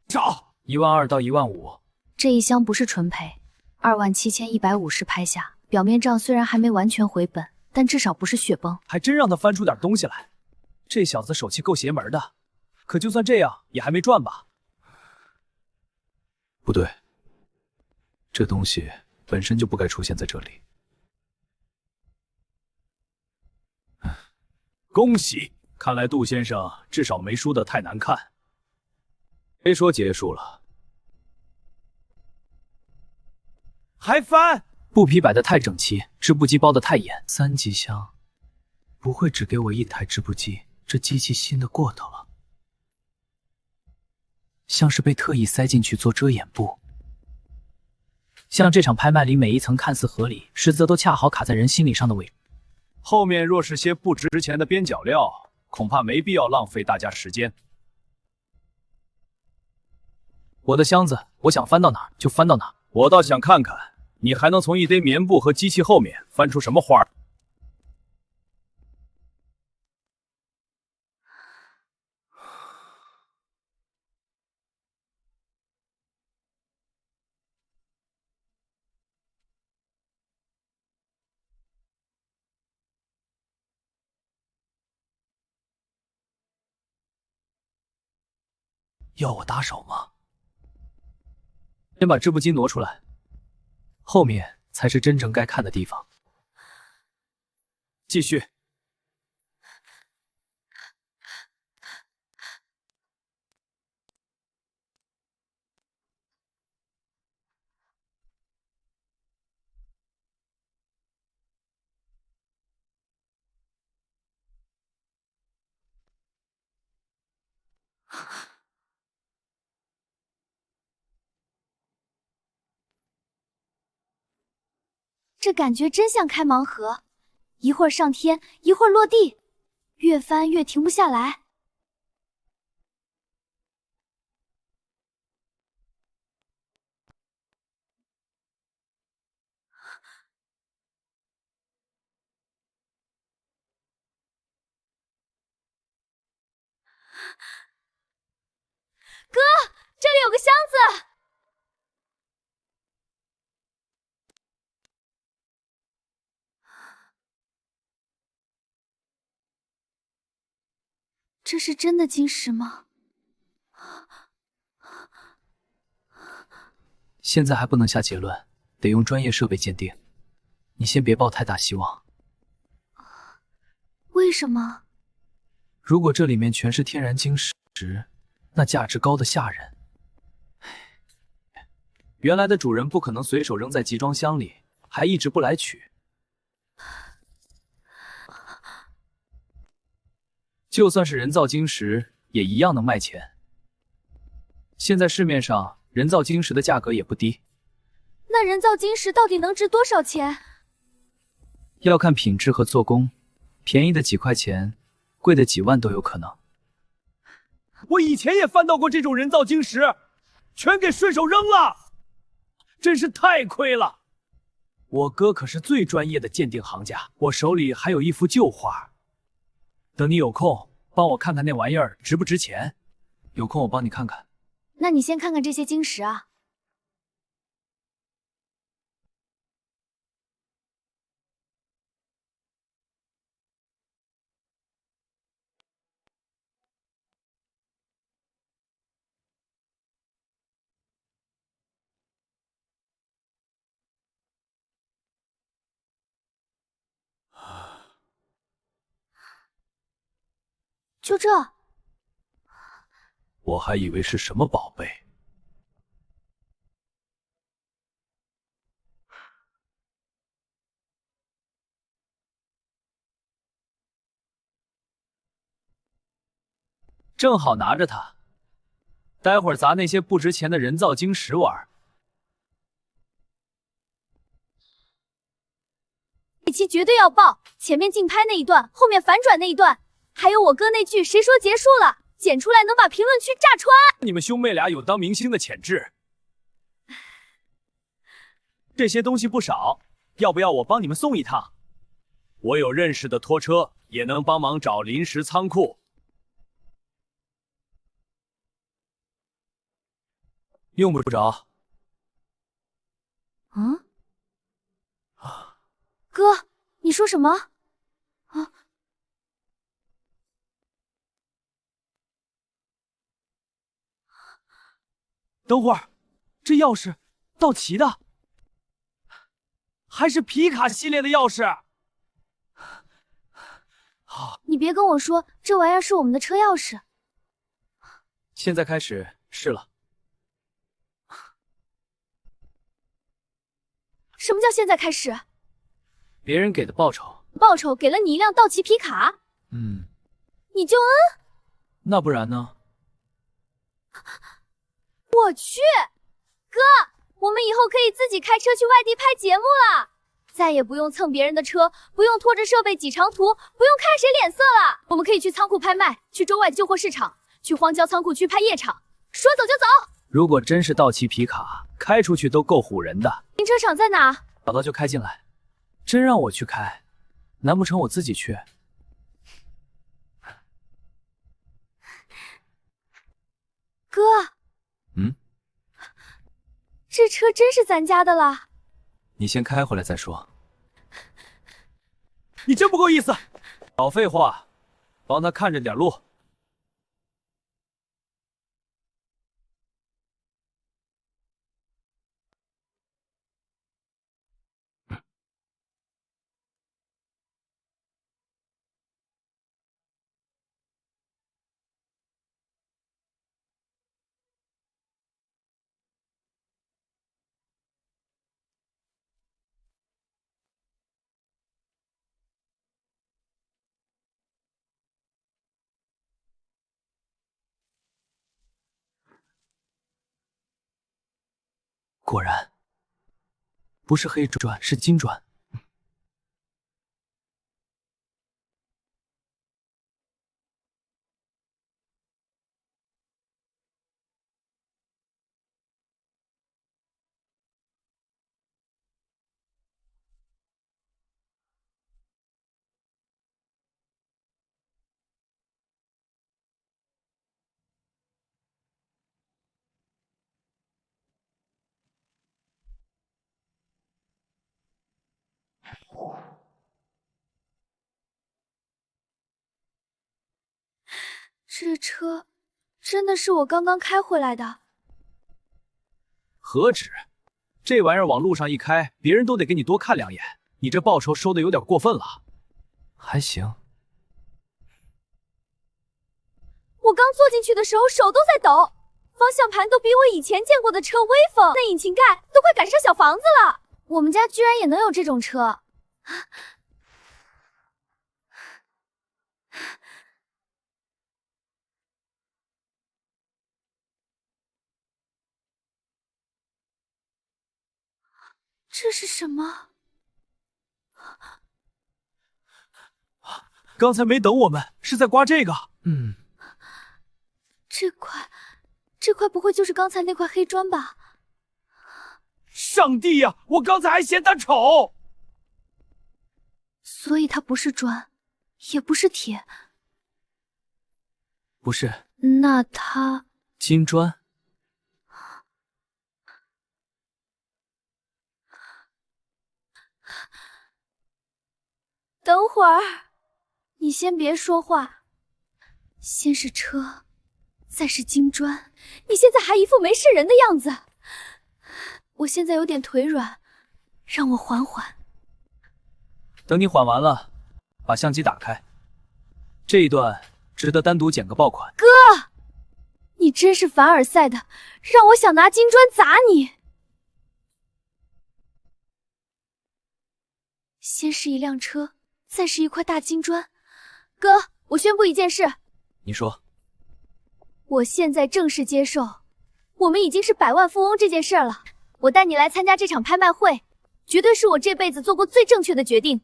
找12000到15000。這一箱不是純賠，27150拍下。表面賬雖然還沒完全回本，但至少不是雪崩。还真讓他翻出点東西来。这小子手气够邪门的，可就算这樣，也还没賺吧？不对，這東西本身就不該出現在這裡。恭喜，看來杜先生至少沒輸得太難看。別說結束了，還翻？布匹擺得太整齊，織布機包得太嚴。3級箱，不會只給我一台織布機，這機器新的過頭了，像是被特意塞進去做遮掩布。像這場拍賣裡每一層看似合理，實則都恰好卡在人心理上的位置。後面若是些不值錢的邊角料，恐怕沒必要浪費大家時間。我的箱子，我想翻到哪兒就翻到哪兒。我倒想看看，你還能從一堆棉布和機器後面翻出什麼花兒。要我打手嗎？先把織布機挪出來，後面才是真正該看的地方。繼續。這感覺真像開盲盒，一會兒上天，一會兒落地，越翻越停不下來。哥，這裡有個箱子。這是真的晶石嗎？現在還不能下結論，得用專業設備鑑定。你先別抱太大希望。為什麼？如果這裡面全是天然晶石，那價值高得嚇人。原來的主人不可能隨手扔在集裝箱裡，還一直不來取。就算是人造晶石，也一樣能賣錢。現在市面上人造晶石的價格也不低。那人造晶石到底能值多少錢？要看品質和做工，便宜的幾塊錢，貴的幾萬都有可能。我以前也翻到過這種人造晶石，全給順手扔了，真是太虧了。我哥可是最專業的鑑定行家，我手裡還有一幅舊畫。等你有空，幫我看看那玩意兒值不值錢。有空我幫你看看。那你先看看這些晶石啊。就這，我還以為是什麼寶貝。正好拿着它，待會兒砸那些不值錢的人造晶石玩。這期絕對要爆！前面競拍那一段，後面反轉那一段。還有我哥那句誰說結束了，剪出來能把評論區炸穿。你們兄妹倆有當明星的潛質。這些東西不少，要不要我幫你們送一趟？我有認識的拖車，也能幫忙找臨時倉庫。用不着。哥，你說什麼？啊！等会儿，这钥匙，道奇的，还是皮卡系列的钥匙。好，你别跟我说这玩意儿是我们的车钥匙。现在开始试了。什么叫现在開始？別人給的報酬。報酬給了你一輛道奇皮卡？你就恩？那不然呢？我去，哥，我們以後可以自己開車去外地拍節目了，再也不用蹭別人的車，不用拖着設備擠長途，不用看誰臉色了。我們可以去倉庫拍賣，去州外舊貨市場，去荒郊倉庫區拍夜場，說走就走。如果真是道奇皮卡，開出去都夠唬人的。停車場在哪？找到就開進來。真讓我去開，難不成我自己去？哥，這車真是咱家的了。你先開回來再說。你真不夠意思！少廢話，幫他看着點路。果然，不是黑磚，是金磚。這車真的是我剛剛開回來的。何止，這玩意兒往路上一開，別人都得給你多看兩眼。你這報酬收的有點過分了。還行。我剛坐進去的時候手都在抖，方向盤都比我以前見過的車威風，那引擎蓋都快趕上小房子了。我們家居然也能有這種車。這是什麼？剛才沒等我們，是在刮這個。這塊不會就是剛才那塊黑磚吧？上帝呀！我剛才還嫌它醜。所以它不是磚，也不是鐵。不是。那它……金磚。等會兒，你先別說話。先是車，再是金磚，你現在還一副沒事人的樣子。我現在有點腿軟，讓我緩緩。等你緩完了，把相機打開。這一段值得單獨剪個爆款。哥，你真是凡爾賽的，讓我想拿金磚砸你。先是一輛車。再是一塊大金磚。哥，我宣布一件事。你說。我現在正式接受，我們已經是百萬富翁這件事了。我帶你來參加這場拍賣會，絕對是我這輩子做過最正確的決定。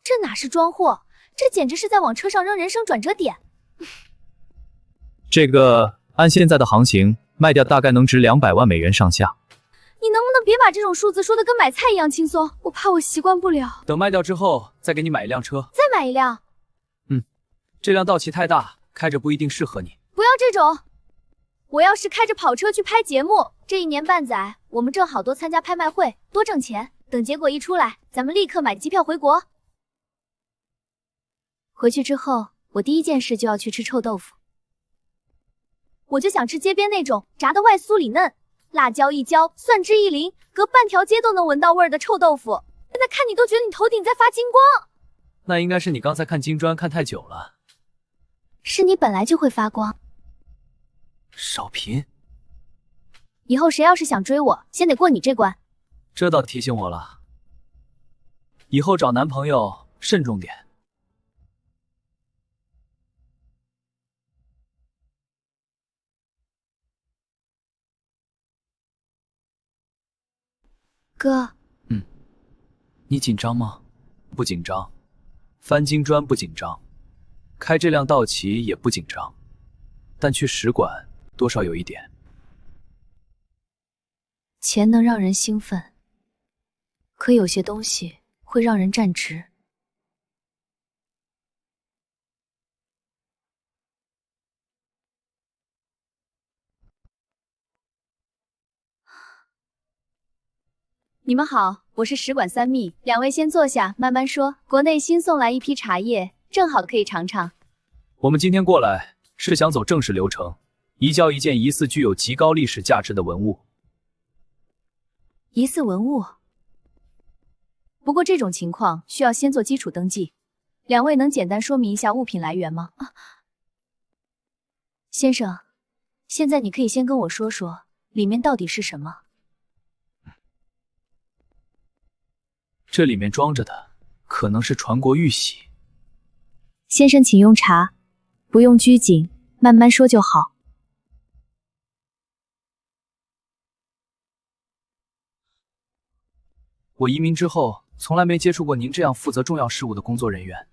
這哪是裝貨？這簡直是在往車上扔人生轉折點。這個按現在的行情賣掉大概能值200萬美元上下。你能不能別把這種數字說的跟買菜一樣輕鬆？我怕我習慣不了。等賣掉之後再給你買一輛車。再買一輛？這輛道奇太大，開着不一定適合你。不要這種，我要是開着跑車去拍節目，這1年半載，我們正好多參加拍賣會，多掙錢。等結果一出來，咱們立刻買機票回國。回去之後，我第一件事就要去吃臭豆腐。我就想吃街邊那種炸的外酥裡嫩，辣椒一浇，蒜汁一淋，隔半條街都能聞到味兒的臭豆腐。現在看你都覺得你頭頂在發金光。那應該是你剛才看金磚看太久了。是你本來就會發光。少貧，以後誰要是想追我，先得過你這關。這倒提醒我了，以後找男朋友慎重點。哥，你緊張嗎？不緊張。翻金磚不緊張，開這輛道奇也不緊張，但去使館多少有一點。錢能讓人興奮，可有些東西會讓人站直。你们好，我是使馆3秘，2位先坐下，慢慢說。國內新送來一批茶葉，正好可以嘗嘗。我們今天過來是想走正式流程，移交一件疑似具有極高歷史價值的文物。疑似文物？不過這種情況需要先做基礎登記。2位能簡單說明一下物品來源嗎？先生，現在你可以先跟我說說裡面到底是什麼。這裡面裝着的可能是傳國玉璽。先生請用茶，不用拘謹，慢慢說就好。我移民之後，從來沒接觸過您這樣負責重要事務的工作人員。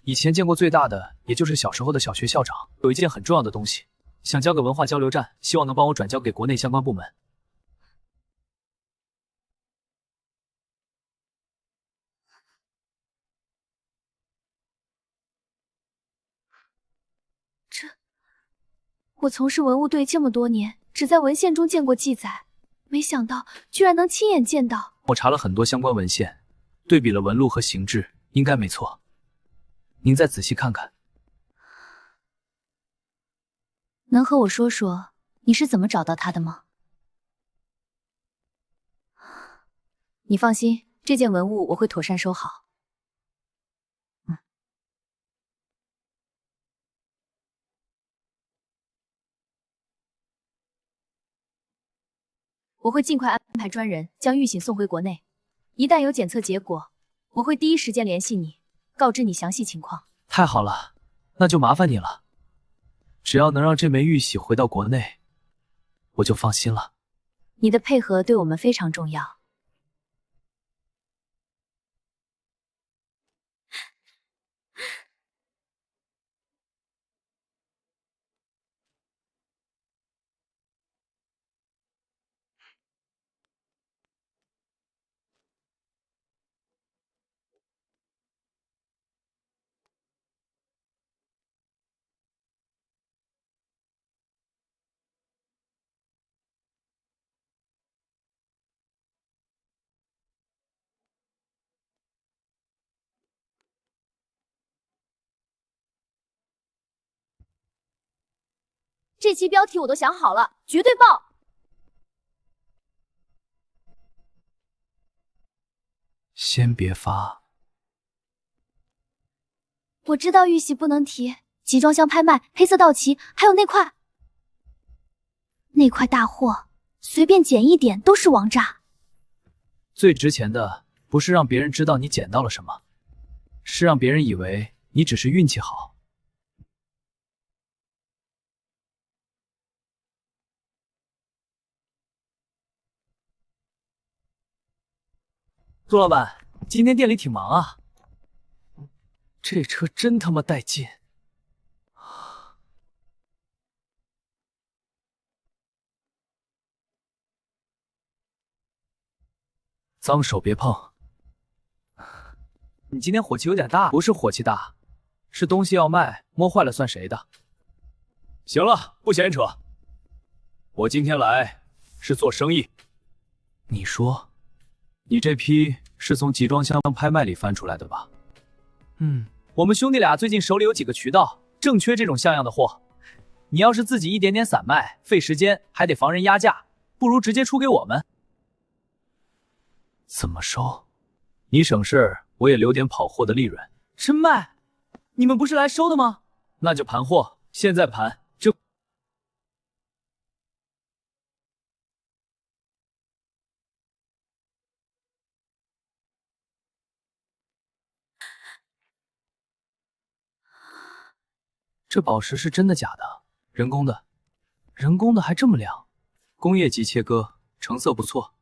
以前見過最大的，也就是小時候的小學校長。有一件很重要的東西，想交給文化交流站，希望能幫我轉交給國內相關部門。我從事文物隊這麼多年，只在文獻中見過記載，沒想到居然能親眼見到。我查了很多相關文獻，對比了紋路和形制，應該沒錯。您再仔細看看。能和我說說你是怎麼找到它的嗎？你放心，這件文物我會妥善收好。我會盡快安排專人將玉璽送回國內。一旦有檢測結果，我會第一時間聯繫你，告知你詳細情況。太好了，那就麻煩你了。只要能讓這枚玉璽回到國內，我就放心了。你的配合對我們非常重要。這期標題我都想好了，絕對爆！先別發。我知道玉璽不能提，集裝箱拍賣、黑色道奇，還有那塊大貨，隨便撿一點都是王炸。最值錢的不是讓別人知道你撿到了什麼，是讓別人以為你只是運氣好。杜老板，今天店裡挺忙啊。这車真他媽帶勁！髒手別碰。你今天火氣有點大，不是火氣大，是东西要賣，摸壞了算誰的？行了，不闲扯。我今天來是做生意。你说，你这批是从集装箱拍卖裡翻出來的吧？我們兄弟倆最近手裡有幾個渠道，正缺這種像樣的貨。你要是自己一點點散賣，費時間，還得防人壓價，不如直接出給我們。怎麼收？你省事，我也留點跑貨的利潤。真賣？你們不是來收的嗎？那就盤貨，現在盤。这宝石是真的假的？人工的？人工的還這麼亮？工業級切割，成色不錯。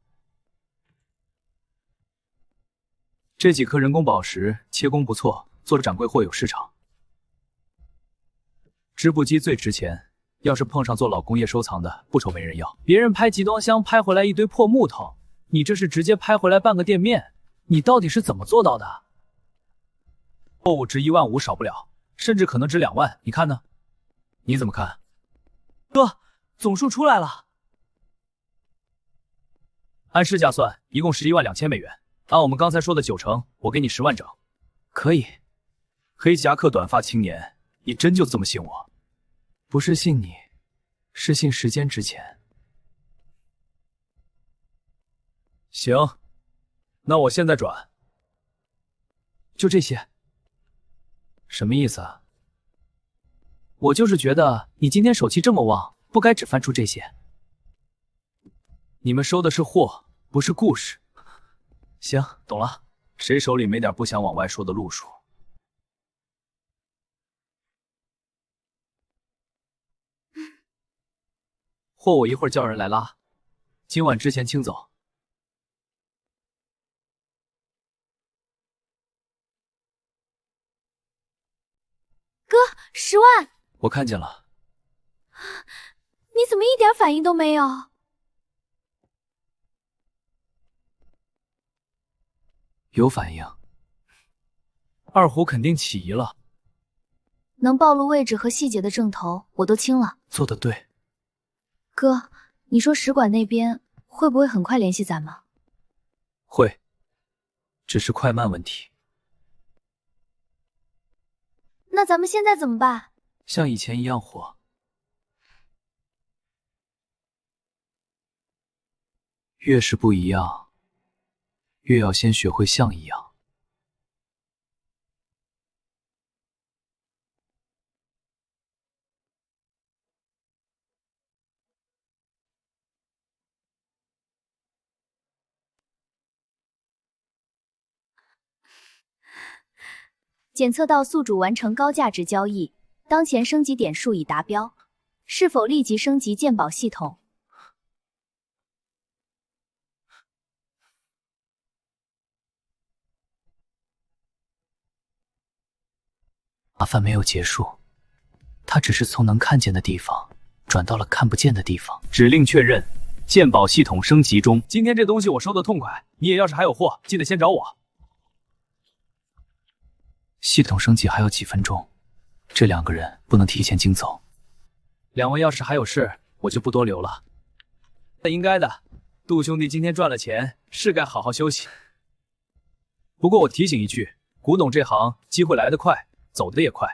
這幾顆人工寶石切工不錯，做掌櫃貨有市場。織布機最值錢，要是碰上做老工業收藏的，不愁沒人要。別人拍集裝箱拍回來一堆破木頭，你這是直接拍回來半個店面，你到底是怎麼做到的？貨物值15000少不了，甚至可能值2萬，你看呢？你怎麼看？哥，總數出來了。按市價算，一共112000美元。按我們剛才說的90%，我給你10萬整。可以。黑夾克短髮青年，你真就這麼信我？不是信你，是信時間值錢。行，那我現在轉。就這些。什麼意思啊？我就是覺得你今天手氣這麼旺，不該只翻出這些。你們收的是貨，不是故事。行，懂了。誰手裡沒點不想往外說的路數？貨我一會兒叫人來拉，今晚之前清走。哥，10萬！我看見了。你怎麼一點反應都沒有？有反應。二虎肯定起疑了。能暴露位置和細節的證頭我都清了。做得對。哥，你說使館那邊會不會很快聯繫咱們？會，只是快慢問題。那咱們現在怎麼辦？像以前一樣活。越是不一樣，越要先學會像一樣。檢測到宿主完成高價值交易，當前升級點數已達標，是否立即升級鑑寶系統？麻煩沒有結束，他只是從能看見的地方轉到了看不見的地方。指令確認，鑑寶系統升級中。今天這東西我收得痛快，你也要是還有貨，記得先找我。系統升級還有幾分鐘，這兩個人不能提前經走。兩位要是還有事，我就不多留了。那應該的，杜兄弟今天賺了錢，是該好好休息。不過我提醒一句，古董這行機會來得快，走得也快。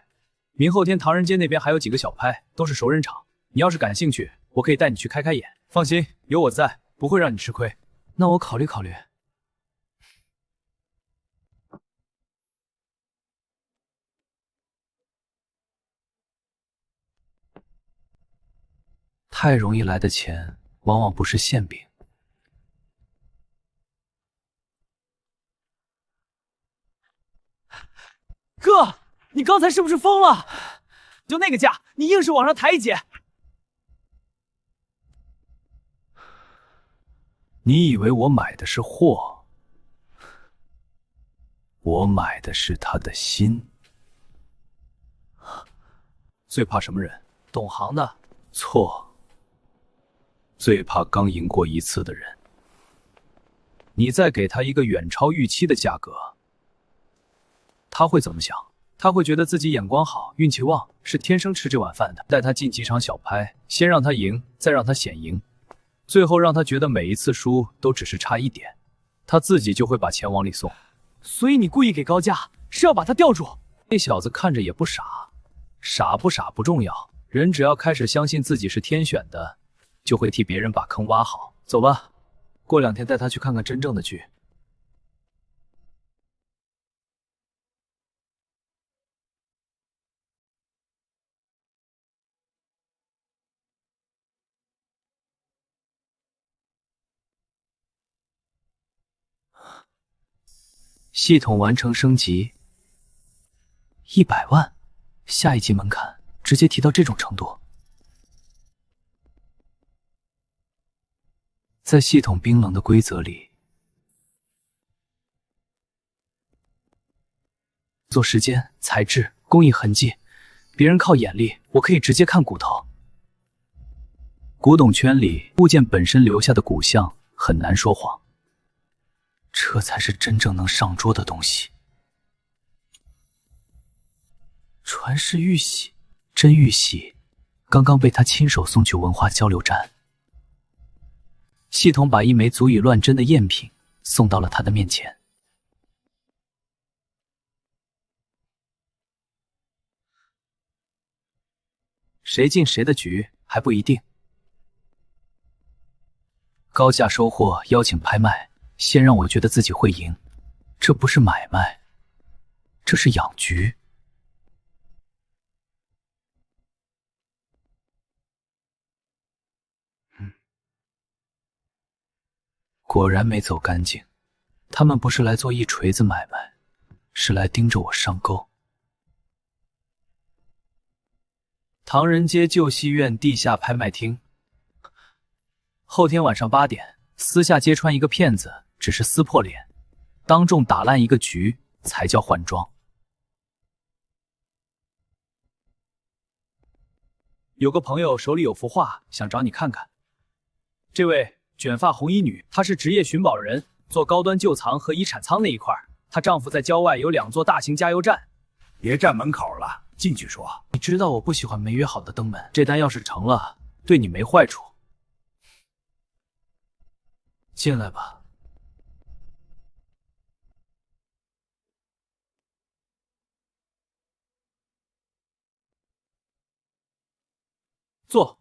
明後天唐人街那邊還有幾個小拍，都是熟人場。你要是感興趣，我可以帶你去開開眼。放心，有我在，不會讓你吃虧。那我考慮考慮。太容易來的錢，往往不是餡餅。哥，你剛才是不是瘋了？就那個價，你硬是往上抬一截。你以為我買的是貨？我買的是他的心。最怕什麼人？懂行的。錯。最怕剛贏過一次的人。你再給他一個遠超預期的價格，他會怎麼想？他會覺得自己眼光好，運氣旺，是天生吃這碗飯的。帶他進幾場小拍，先讓他贏，再讓他險贏，最後讓他覺得每一次輸都只是差一點，他自己就會把錢往裡送。所以你故意給高價，是要把他吊住。那小子看着也不傻，傻不傻不重要，人只要開始相信自己是天選的，就會替別人把坑挖好。走吧，過2天帶他去看看真正的劇。系統完成升級，100萬，下一級門檻直接提到這種程度。在系統冰冷的規則裡，做時間、材質、工藝痕跡，別人靠眼力，我可以直接看骨頭。古董圈裡物件本身留下的骨相很難說謊。這才是真正能上桌的東西。傳世玉玺，真玉玺，剛剛被他親手送去文化交流站。系統把一枚足以亂真的贗品送到了他的面前。誰進誰的局還不一定。高價收貨，邀請拍賣。先讓我覺得自己會贏，這不是買賣，這是養局。果然沒走乾淨，他們不是來做一錘子買賣，是來盯着我上鈎。唐人街舊戲院地下拍賣廳，後天晚上8點，私下揭穿一個騙子。只是撕破臉，當眾打爛一個局才叫換裝。有個朋友手裡有幅畫，想找你看看。這位捲髮紅衣女，她是職業尋寶人，做高端舊藏和遺產倉那一塊。她丈夫在郊外有2座大型加油站。別站門口了，進去說。你知道我不喜歡沒約好的登門，這單要是成了，對你沒壞處。進來吧。坐。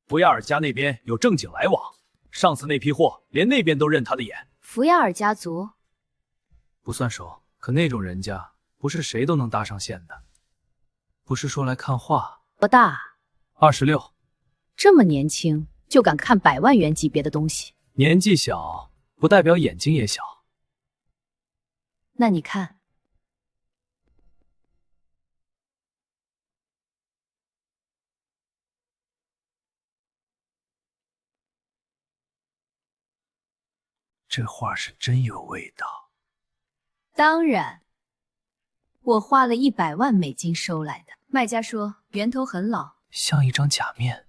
福亚尔家那邊有正經來往，上次那批貨連那邊都認他的眼。福亞爾家族不算熟，可那種人家不是誰都能搭上線的。不是說來看畫？多大？26。這麼年輕就敢看100萬元級別的東西？年紀小不代表眼睛也小。那你看。這畫是真有味道。當然，我花了100萬美金收來的。賣家說源頭很老，像一張假面，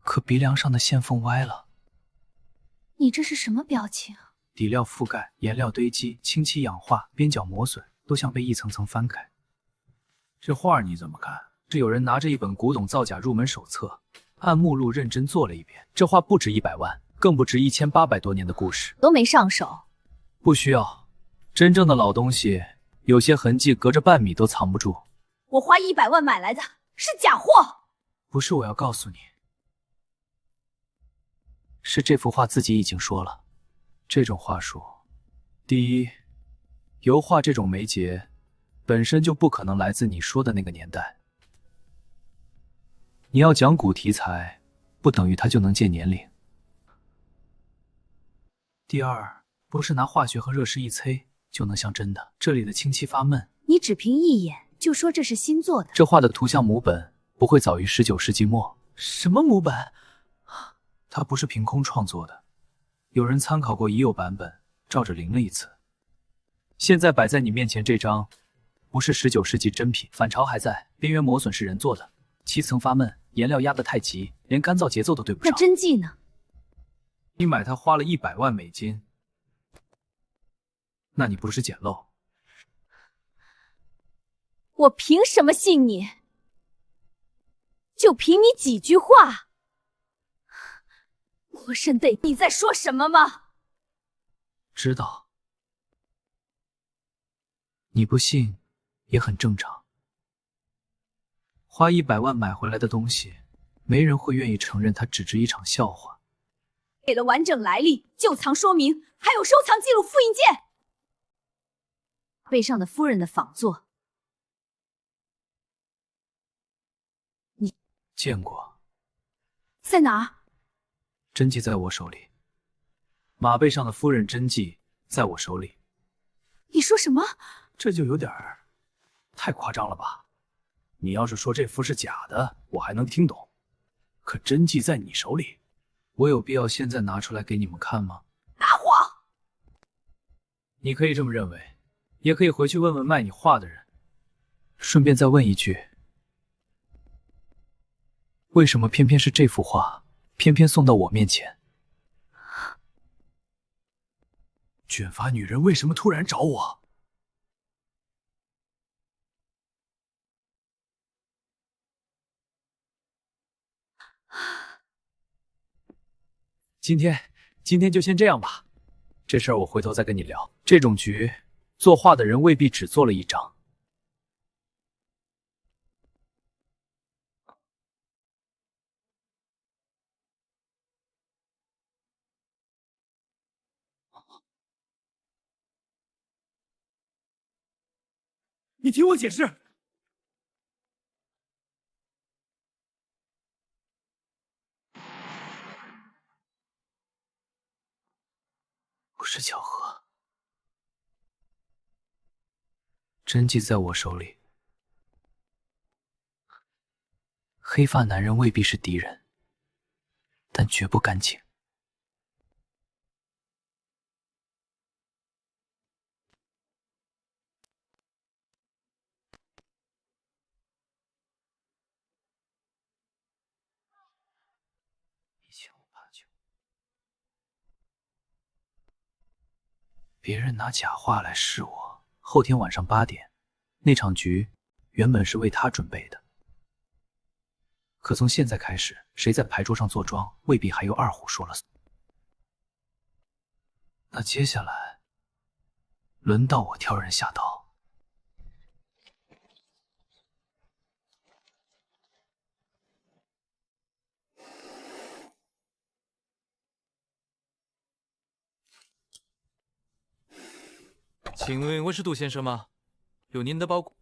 可鼻梁上的線縫歪了。你這是什麼表情？底料覆蓋、顏料堆積、清漆氧化、邊角磨損，都像被一層層翻開。這畫你怎麼看？這有人拿着一本古董造假入門手冊，按目錄認真做了一遍。這畫不值100萬。更不值1800多年的故事，都沒上手。不需要，真正的老東西，有些痕跡隔着半米都藏不住。我花100萬買來的是假貨。不是我要告訴你，是這幅畫自己已經說了，這種畫術，第一，油畫這種媒介本身就不可能來自你說的那個年代。你要講古題材，不等於它就能借年齡。第二，不是拿化學和熱濕一催就能像真的，這裡的清漆發悶。你只憑一眼就說這是新做的？這畫的圖像母本不會早於19世紀末。什麼母本？它不是憑空創作的，有人參考過已有版本，照着臨了一次。現在擺在你面前這張，不是19世紀真品，反潮還在，邊緣磨損是人做的，漆層發悶，顏料壓得太急，連乾燥節奏都對不上。那真跡呢？你買它花了100萬美金，那你不是捡漏？我凭什麼信你？就憑你幾句話？魔神得，你在說什麼嗎？知道。你不信也很正常。花100萬買回來的東西，没人会愿意承認它只是一场笑话。给了完整来歷、旧藏說明，還有收藏記錄複印件。背上的夫人的仿作，你見過？在哪兒？真跡在我手裡。馬背上的夫人真跡在我手裡。你說什麼？這就有點太誇張了吧？你要是說這幅是假的，我還能聽懂。可真跡在你手裡，我有必要現在拿出來給你們看嗎？大謊！你可以這麼認為，也可以回去問問賣你畫的人。順便再問一句，為什麼偏偏是這幅畫，偏偏送到我面前？捲髮女人為什麼突然找我？今天就先這樣吧，這事兒我回頭再跟你聊。這種局，作畫的人未必只做了一張。你听我解釋。不是巧合，真跡在我手裡。黑髮男人未必是敵人，但絕不乾淨。别人拿假畫來試我，後天晚上8點，那場局原本是為他準備的。可從現在開始，誰在牌桌上坐莊，未必還有二虎說了算。那接下來，輪到我挑人下刀。請問溫師杜先生嗎？有您的包裹。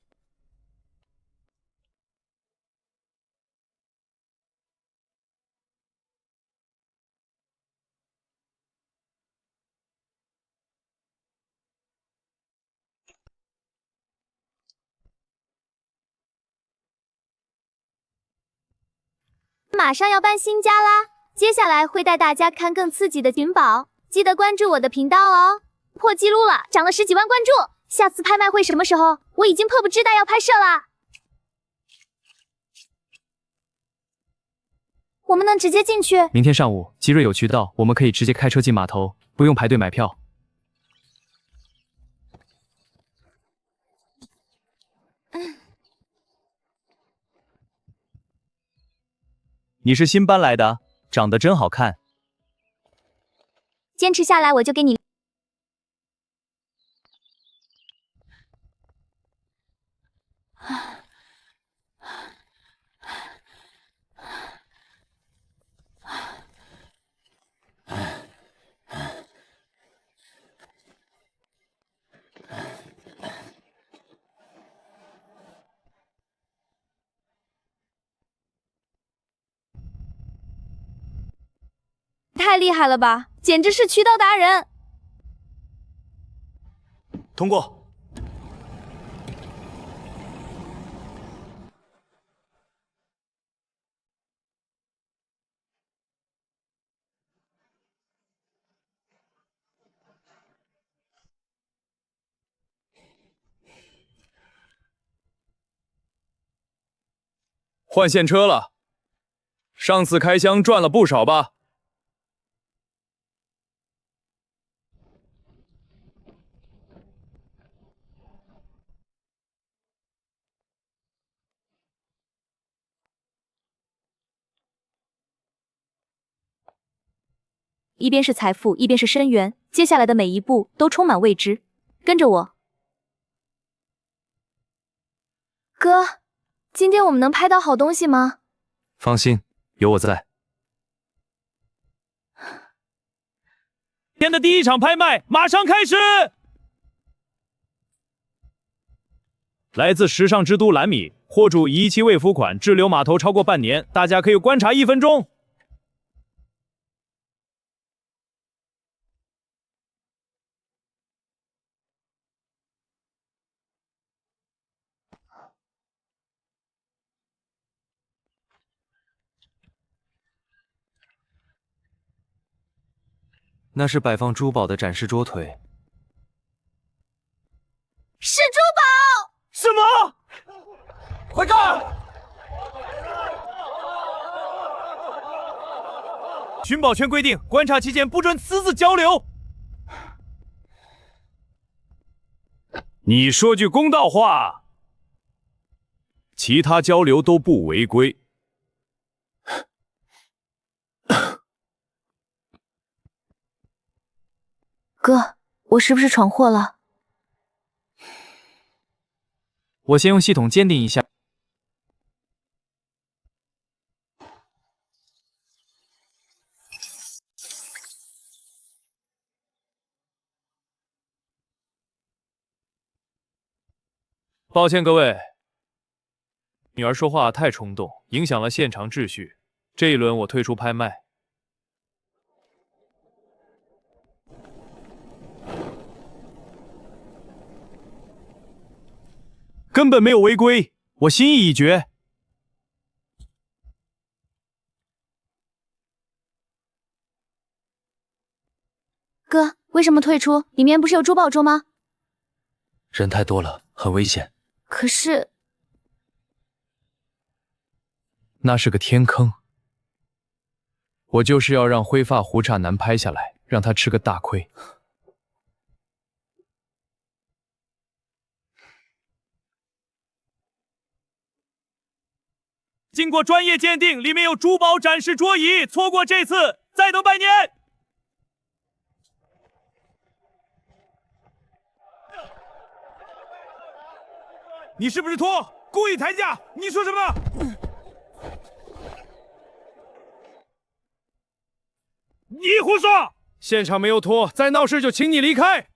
马上要搬新家啦，接下來會帶大家看更刺激的尋寶，記得關注我的頻道哦。破紀錄了，漲了10幾萬關注，下次拍賣會什麼時候？我已經迫不及待要拍攝啦。我們能直接進去？明天上午，吉瑞有渠道，我們可以直接開車進碼頭，不用排隊買票。你是新搬来的，長得真好看。堅持下來，我就給你。太厲害了吧，簡直是渠道達人！通過。換現車了，上次開箱賺了不少吧？一邊是財富，一邊是深淵，接下來的每一步都充滿未知。跟着我。哥，今天我們能拍到好東西嗎？放心，有我在。今天的第一场拍賣馬上開始。來自時尚之都蘭米，貨主已其未付款滯留碼頭超過半年，大家可以觀察1分鐘。那是擺放珠寶的展示桌腿。是珠寶！什麼？快看！寻宝圈規定，觀察期間不准私自交流。你說句公道話，其他交流都不違規。哥，我是不是闖禍了？我先用系統鑑定一下。抱歉各位，女兒說話太衝動，影響了現場秩序。這一輪我退出拍賣。根本沒有違規，我心意已決。哥，為什麼退出？裡面不是有珠寶桌嗎？人太多了，很危險。可是，那是個天坑。我就是要讓灰髮胡茬男拍下來，讓他吃個大虧。經過專業鑑定，裡面有珠寶展示桌椅，錯過這次，再等100年。你是不是托？故意抬價？你說什麼？你胡說！現場沒有托，再鬧事就請你離開。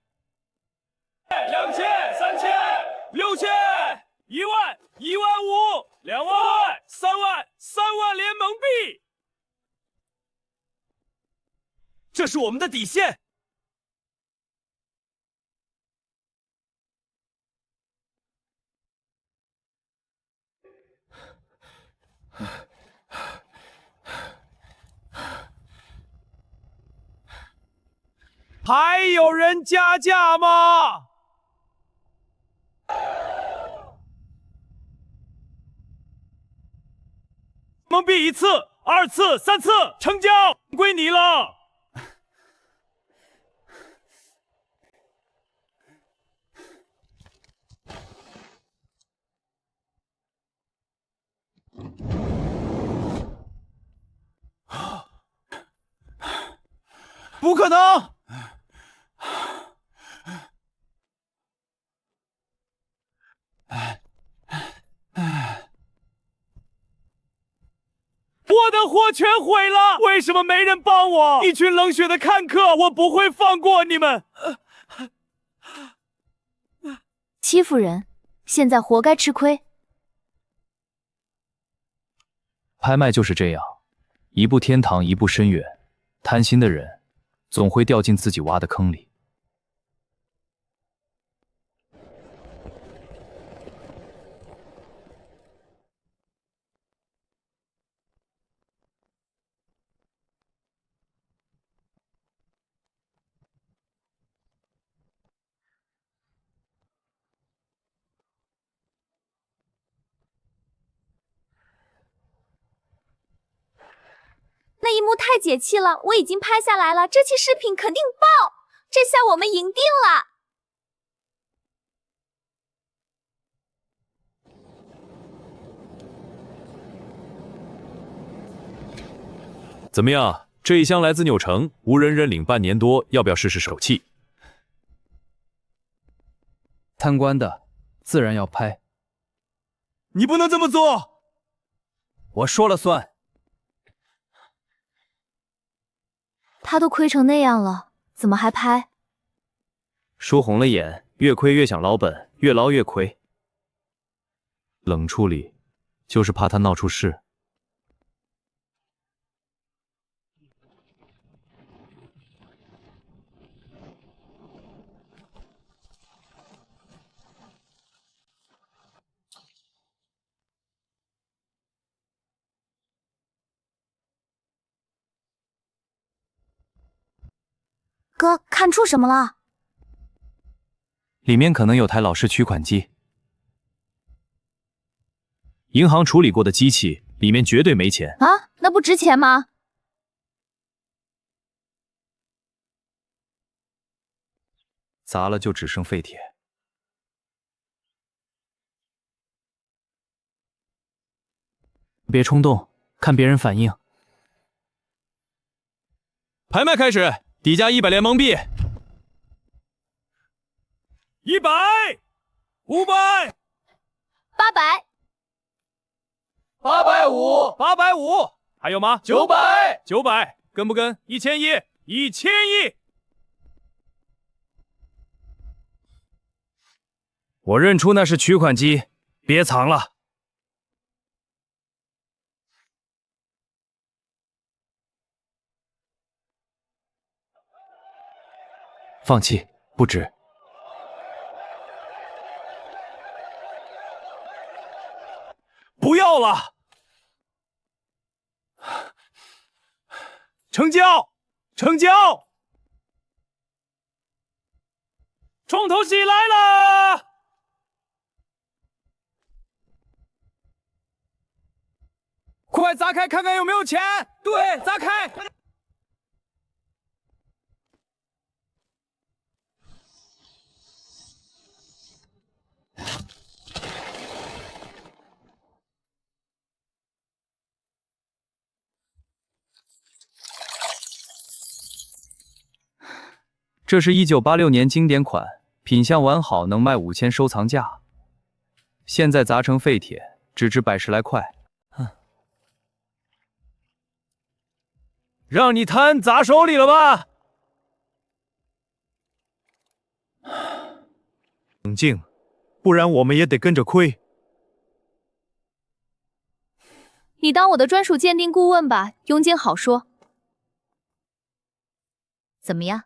2000、3000、6000、10000、15000、2萬、3萬、3萬聯盟幣，這是我們的底線。還有人加價嗎？蒙幣1次、2次、3次，成交，歸你了。不可能！我的貨全毀了，為什麼沒人幫我？一群冷血的看客，我不會放過你們！欺負人，現在活該吃虧。拍賣就是這樣，一步天堂，一步深淵。貪心的人，總會掉進自己挖的坑裡。那一幕太解氣了，我已經拍下來了，這期視頻肯定爆！這下我們贏定了！怎麼樣，這一箱來自紐城，無人認領半年多，要不要試試手气？贪官的自然要拍。你不能这么做！我说了算。他都亏成那樣了，怎麼還拍？輸紅了眼，越虧越想撈本，越撈越虧。冷處理，就是怕他鬧出事。哥，看出什麼了？裡面可能有台老式取款機。銀行處理過的機器，裡面絕對沒錢啊，那不值錢嗎？砸了就只剩廢鐵。別衝動，看別人反應。拍賣開始，底價100聯盟幣。100、500、800、850、850，還有嗎900、 900，跟不跟？1100、1100。我認出那是取款機，別藏了。放棄，不值。不要了！成交！成交！重头戏來了！快砸開看看有沒有錢！對，砸開！這是1986年經典款，品相完好，能賣5000收藏價。現在砸成廢鐵，只值110來塊。哼，讓你貪砸手裡了吧？冷靜，不然我們也得跟着虧。你當我的專屬鑑定顧問吧，佣金好說。怎麼樣？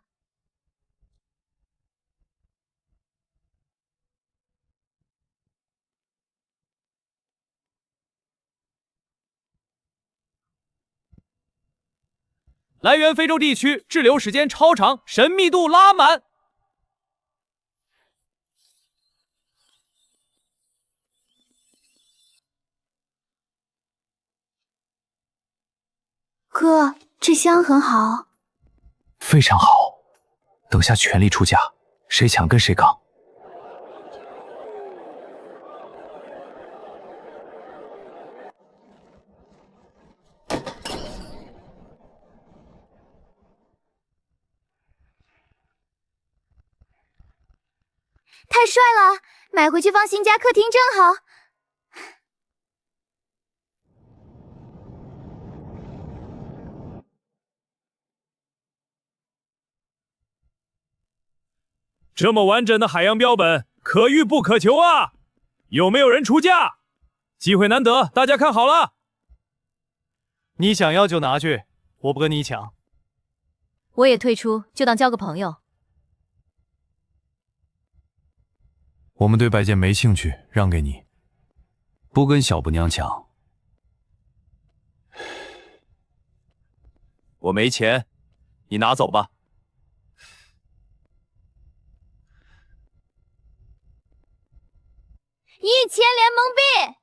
來源非洲地區，滯留時間超長，神秘度拉滿。哥，這箱很好。非常好，等下全力出價，誰搶跟誰槓。太帥了，買回去放新家客廳正好。這麼完整的海洋標本，可遇不可求啊！有沒有人出價？機會難得，大家看好了。你想要就拿去，我不跟你搶。我也退出，就當交個朋友。我們對擺件沒興趣，讓給你。不跟小不娘搶。我沒錢，你拿走吧。1000聯盟幣，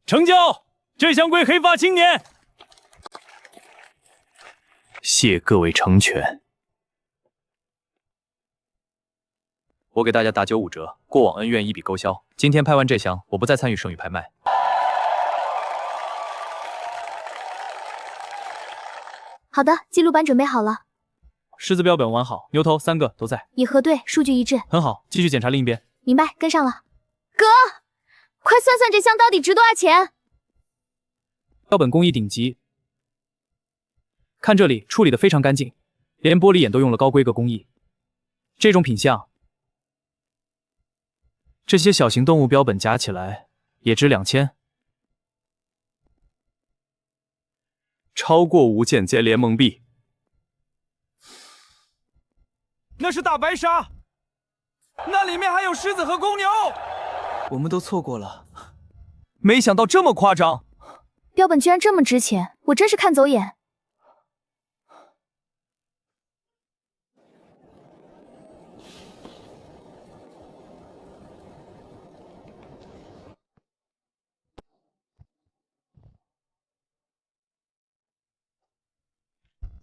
成交！這箱歸黑髮青年。謝各位成全。我給大家打95折，過往恩怨一筆勾銷。今天拍完這箱，我不再參與剩餘拍賣。好的，记錄板準備好了。识字標本完好，牛頭3個都在，已核對，數據一致。很好，繼續檢查另一邊。明白，跟上了。哥，快算算這箱到底值多少錢？標本工藝頂級，看這裡處理的非常乾淨，連玻璃眼都用了高規格工藝。這種品相，這些小型動物標本夾起來也值2000。超過無間接聯盟幣。那是大白鯊，那裡面還有獅子和公牛。我們都錯過了，沒想到這麼誇張。標本居然這麼值錢，我真是看走眼。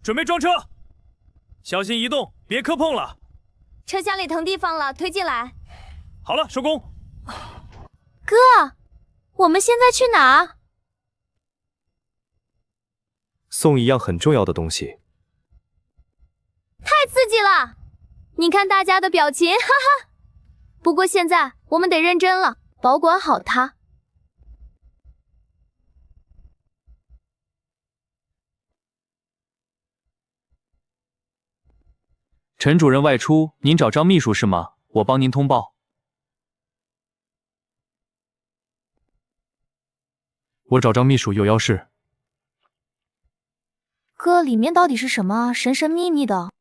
準備裝車，小心移動，別磕碰了。車廂裡騰地方了，推進來。好了，收工。哥，我們現在去哪？送一樣很重要的東西。太刺激了！你看大家的表情，哈哈。不過现在我們得認真了，保管好它。陳主任外出，您找張秘書是嗎？我幫您通報。我找張秘書有要事。哥，裡面到底是什麼？神神秘秘的。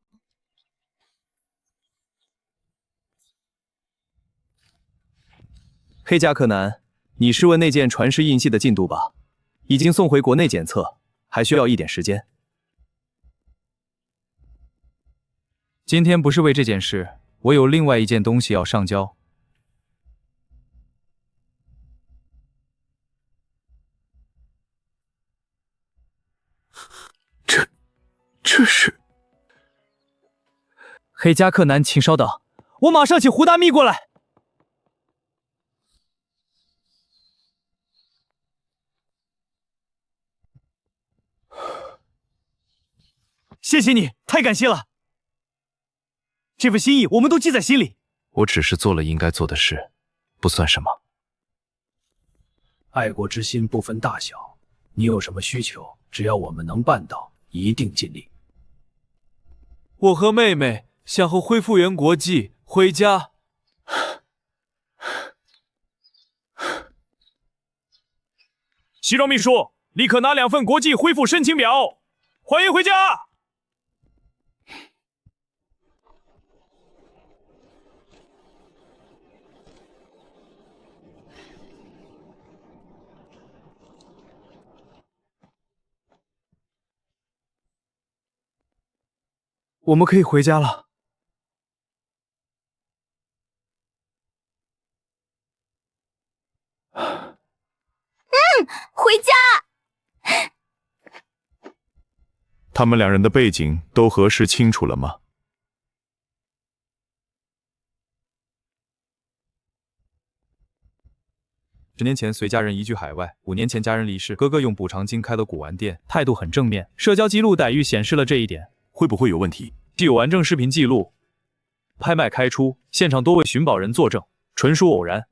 黑加克南，你是問那件傳世印系的進度吧？已經送回國內檢測，還需要一點時間。今天不是為這件事，我有另外一件東西要上交。這是黑加克南，請稍等，我馬上請胡大秘過來。謝謝你，太感謝了。這份心意我們都記在心裡。我只是做了應該做的事，不算什麼。愛國之心不分大小，你有什麼需求，只要我們能辦到，一定盡力。我和妹妹想和恢復原國際回家。西裝秘書，立刻拿2份國際恢復申請表。歡迎回家。我們可以回家了。回家。他們2人的背景都核實清楚了嗎？10年前隨家人移居海外，5年前家人離世，哥哥用補償金開了古玩店，態度很正面，社交記錄待遇顯示了這一點。會不會有問題？既有完整視頻記錄，拍賣開出，現場多位尋寶人作證，純屬偶然。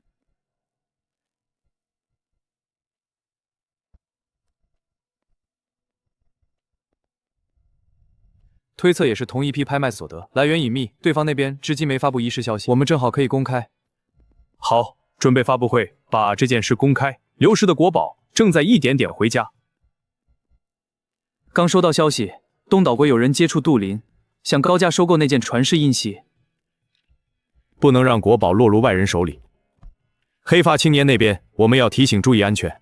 推測也是同一批拍賣所得，來源隱秘，對方那邊至今沒發布遺失消息，我們正好可以公開。好，準備發布會，把這件事公開。流失的國寶正在一點點回家。剛收到消息，東島國有人接觸杜林，想高價收購那件傳世印系。不能讓國寶落入外人手裡。黑髮青年那邊，我們要提醒注意安全。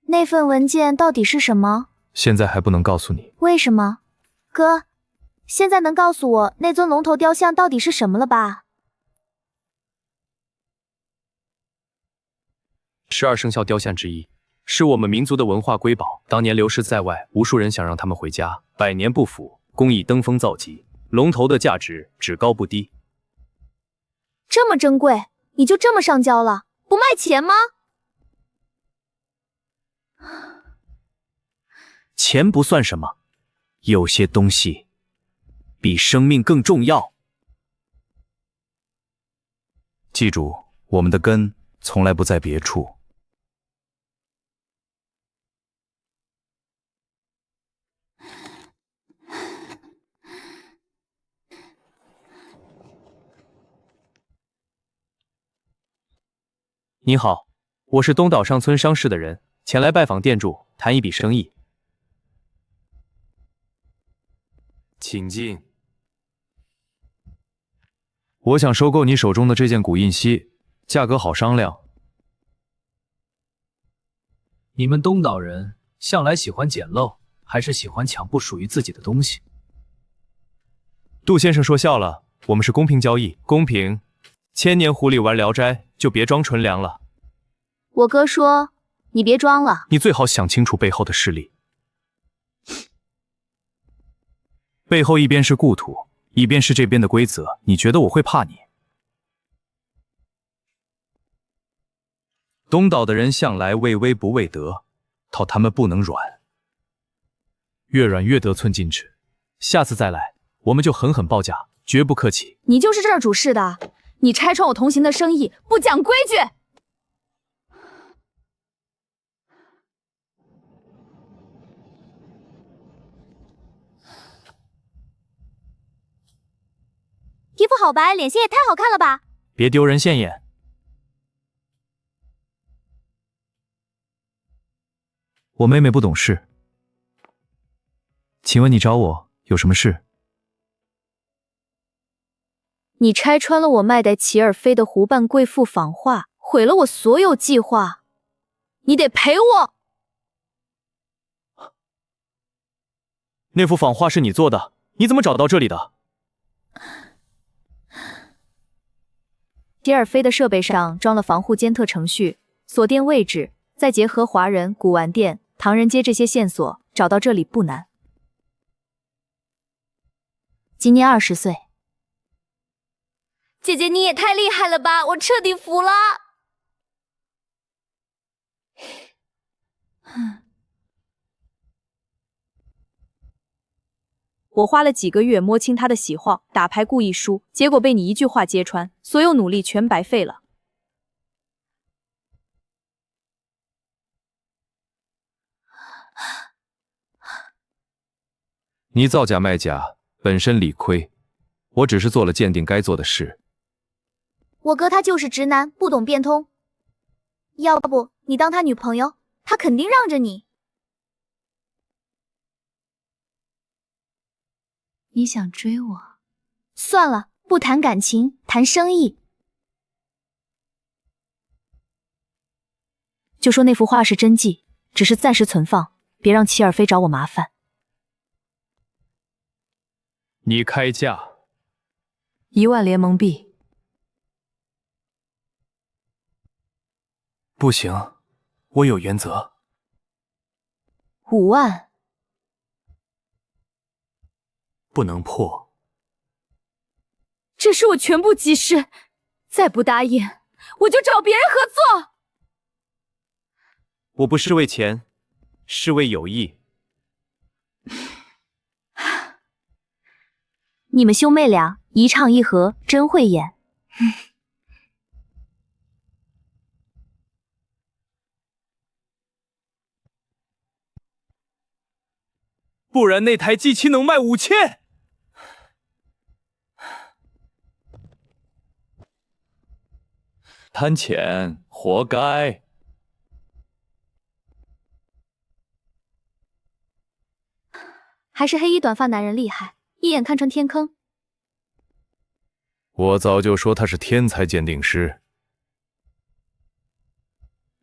那份文件到底是什麼？現在還不能告訴你。為什麼？哥，現在能告訴我那尊龍頭雕像到底是什麼了吧？12生肖雕像之一，是我們民族的文化瑰寶。當年流失在外，無數人想讓他們回家，百年不腐，工藝登峰造極，龍頭的價值只高不低。這麼珍貴，你就這麼上交了，不賣錢嗎？錢不算什麼，有些東西比生命更重要。記住，我們的根從來不在別處。您好，我是东島上村商事的人，前來拜訪店主，談一筆生意。請進。我想收購你手中的這件古印稀，價格好商量。你們東島人向来喜歡撿漏，還是喜歡搶不屬於自己的東西？杜先生說笑了，我們是公平交易，公平。千年狐狸玩聊齋，就別裝純良了。我哥說，你別裝了。你最好想清楚背後的勢力。背後一邊是故土，一邊是這邊的規則，你覺得我會怕你？東島的人向來畏威不畏德，討他們不能軟，越軟越得寸進尺。下次再來，我們就狠狠報價，絕不客氣。你就是这儿主事的，你拆穿我同行的生意，不講規矩。皮肤好白，脸型也太好看了吧！別丟人現眼。我妹妹不懂事，請問你找我有什麼事？你拆穿了我麦代齊爾妃的湖畔貴婦訪畫，毀了我所有計劃，你得賠我！那幅仿畫是你做的，你怎麼找到這裡的？齊爾妃的設備上裝了防護監測程序，鎖店位置，再結合華人、古玩店、唐人街這些線索，找到這裡不難。今年20歲。姐姐，你也太厲害了吧！我徹底服了。我花了幾個月摸清他的喜好，打牌故意輸，結果被你一句話揭穿，所有努力全白費了。你造假賣假，本身理虧，我只是做了鑑定該做的事。我哥他就是直男，不懂變通。要不你當他女朋友，他肯定讓着你。你想追我？算了，不談感情，談生意。就說那幅畫是真跡，只是暫時存放，別讓齊爾妃找我麻煩。你開價1萬聯盟幣。不行，我有原則。5萬。不能破。這是我全部積蓄，再不答應，我就找別人合作。我不是為錢，是為友誼。你們兄妹倆一唱一和，真會演。不然那台機器能賣5000。貪錢，活該。還是黑衣短髮男人厲害，一眼看穿天坑。我早就說他是天才鑑定師。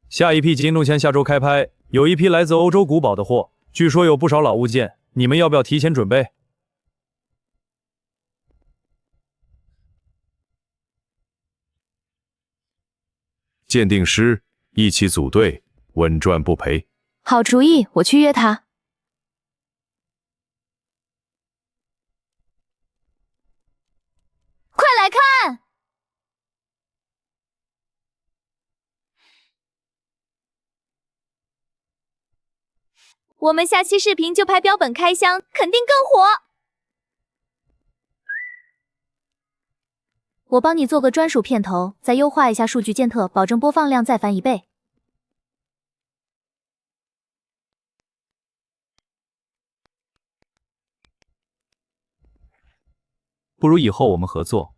下一批金龍泉下周開拍，有一批來自歐洲古堡的貨，據說有不少老物件，你們要不要提前準備？鑑定師一起組隊，穩賺不賠。好主意，我去約他。快來看！我們下期視頻就拍標本開箱，肯定更火。我幫你做个專屬片頭，再優化一下數據建特，保證播放量再翻1倍。不如以後我們合作，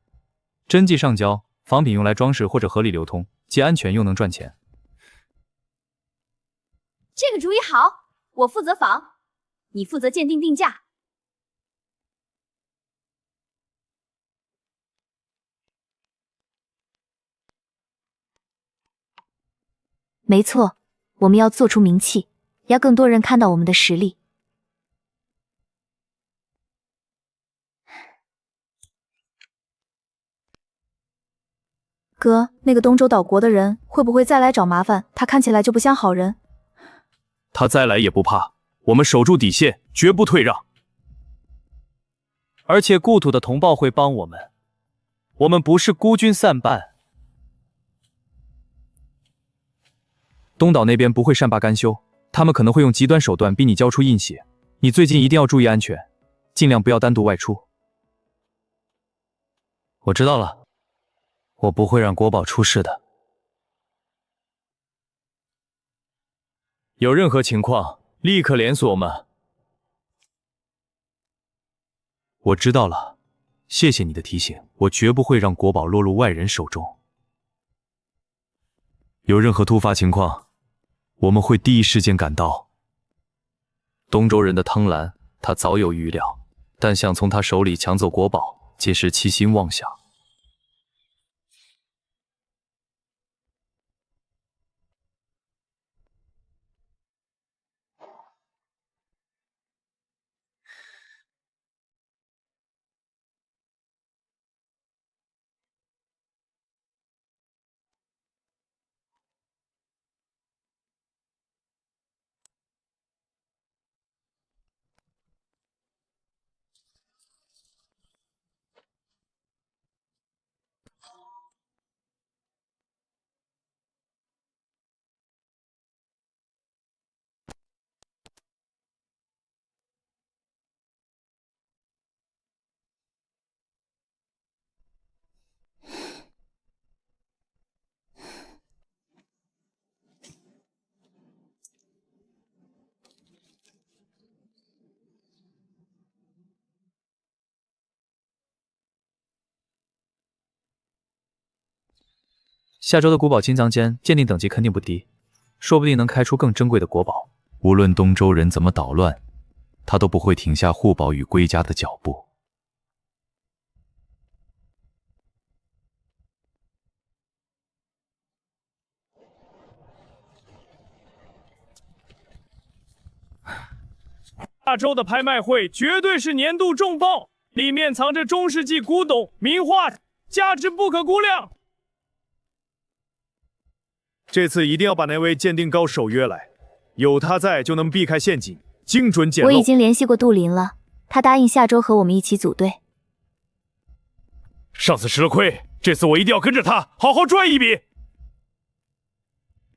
真跡上交，仿品用來裝飾或者合理流通，既安全又能賺錢。這個主意好，我負責仿，你負責鑑定定價。沒錯，我們要做出名氣，讓更多人看到我們的實力。哥，那個東洲島國的人會不會再來找麻煩？他看起來就不像好人。他再來也不怕，我們守住底線，絕不退讓。而且故土的同胞會幫我們，我們不是孤軍散辦。東島那邊不會善罷甘休，他們可能會用極端手段逼你交出印血。你最近一定要注意安全，盡量不要單獨外出。我知道了，我不會讓國寶出事的。有任何情況，立刻聯絡我們。我知道了，謝謝你的提醒，我絕不會讓國寶落入外人手中。有任何突發情況，我們會第一時間趕到。東周人的貪婪，他早有預料，但想從他手裡搶走國寶，皆是痴心妄想。下周的古堡金藏間鑑定等級肯定不低，說不定能開出更珍貴的國寶。無論東周人怎麼搗亂，他都不會停下護寶與歸家的腳步。下周的拍賣會絕對是年度重磅，裡面藏着中世紀古董、名畫，價值不可估量。這次一定要把那位鑑定高手約來，有他在就能避開陷阱，精準撿漏。我已經聯繫過杜林了，他答應下周和我們一起組隊。上次吃了虧，這次我一定要跟着他，好好賺一筆。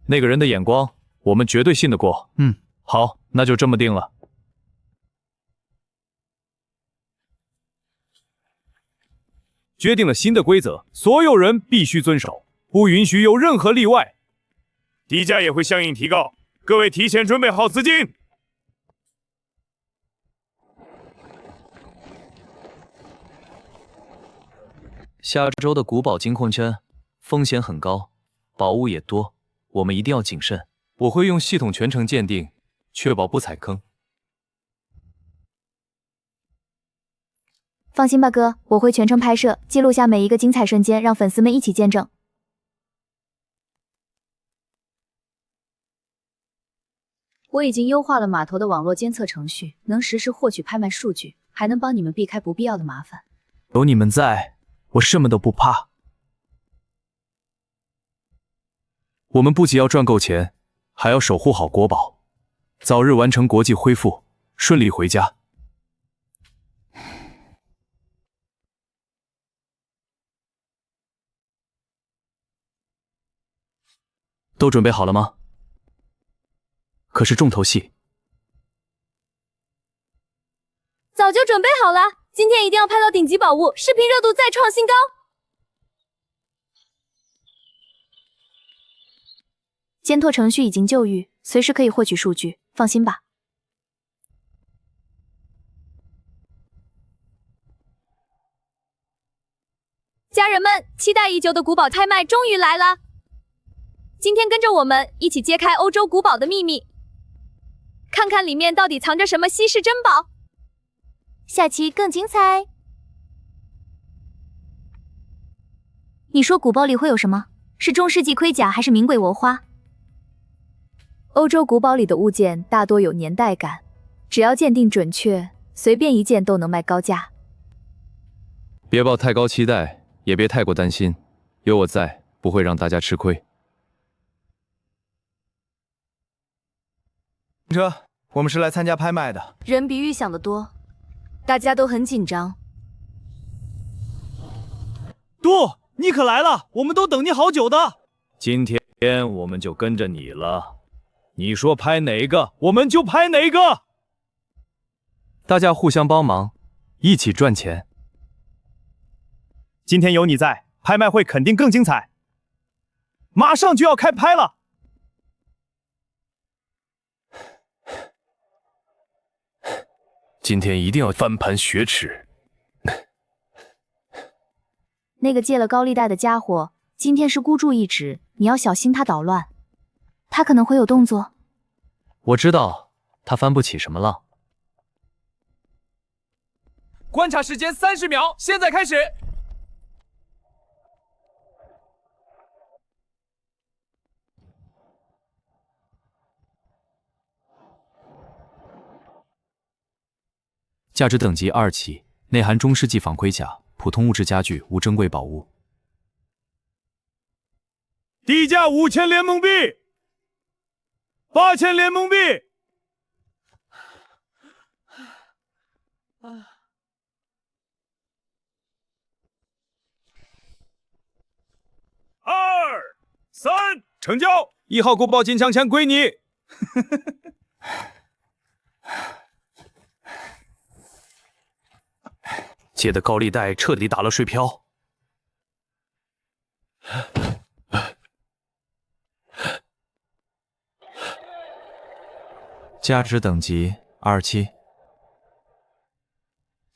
那個人的眼光，我們絕對信得過。好，那就這麼定了。決定了新的規則，所有人必須遵守，不允許有任何例外。底價也會相應提高，各位提前準備好資金。下周的古堡金礦圈風險很高，寶物也多，我們一定要謹慎。我會用系統全程鑑定，確保不踩坑。放心吧，哥，我會全程拍攝，記錄下每一個精彩瞬間，讓粉絲們一起見證。我已經優化了碼頭的網絡監測程序，能實時獲取拍賣數據，還能幫你們避開不必要的麻煩。有你們在，我什麼都不怕。我們不僅要賺夠錢，還要守護好國寶，早日完成國際恢復，順利回家。都準備好了嗎？可是重頭戲。早就準備好了，今天一定要拍到頂級寶物，視頻熱度再創新高。监拓程序已經就緒，隨時可以獲取數據，放心吧。家人們，期待已久的古堡拍賣終於來了！今天跟着我們一起揭開歐洲古堡的秘密，看看裡面到底藏着什麼稀世珍寶。下期更精彩！你說古堡裡會有什麼？是中世紀盔甲還是名貴鉾花？歐洲古堡裡的物件大多有年代感，只要鑑定準確，隨便一件都能賣高價。別抱太高期待，也別太過擔心，有我在，不會讓大家吃虧。我們是來參加拍賣的，人比預想的多，大家都很緊張。杜，你可来了，我们都等你好久的。今天我们就跟着你了，你说拍哪个，我們就拍哪個。大家互相幫忙，一起賺錢。今天有你在，拍賣會肯定更精彩。馬上就要開拍了。今天一定要翻盤雪恥。那個借了高利貸的家伙，今天是孤注一擲，你要小心他搗亂，他可能會有動作。我知道，他翻不起什麼浪。觀察時間30秒，現在開始。價值等級2期，內含中世紀仿盔甲、普通物質家具，無珍貴寶物。低價5000聯盟幣，8000聯盟幣。2、3，成交！1號古堡金槍槍歸你。借的高利貸徹底打了水漂。價值等級2期，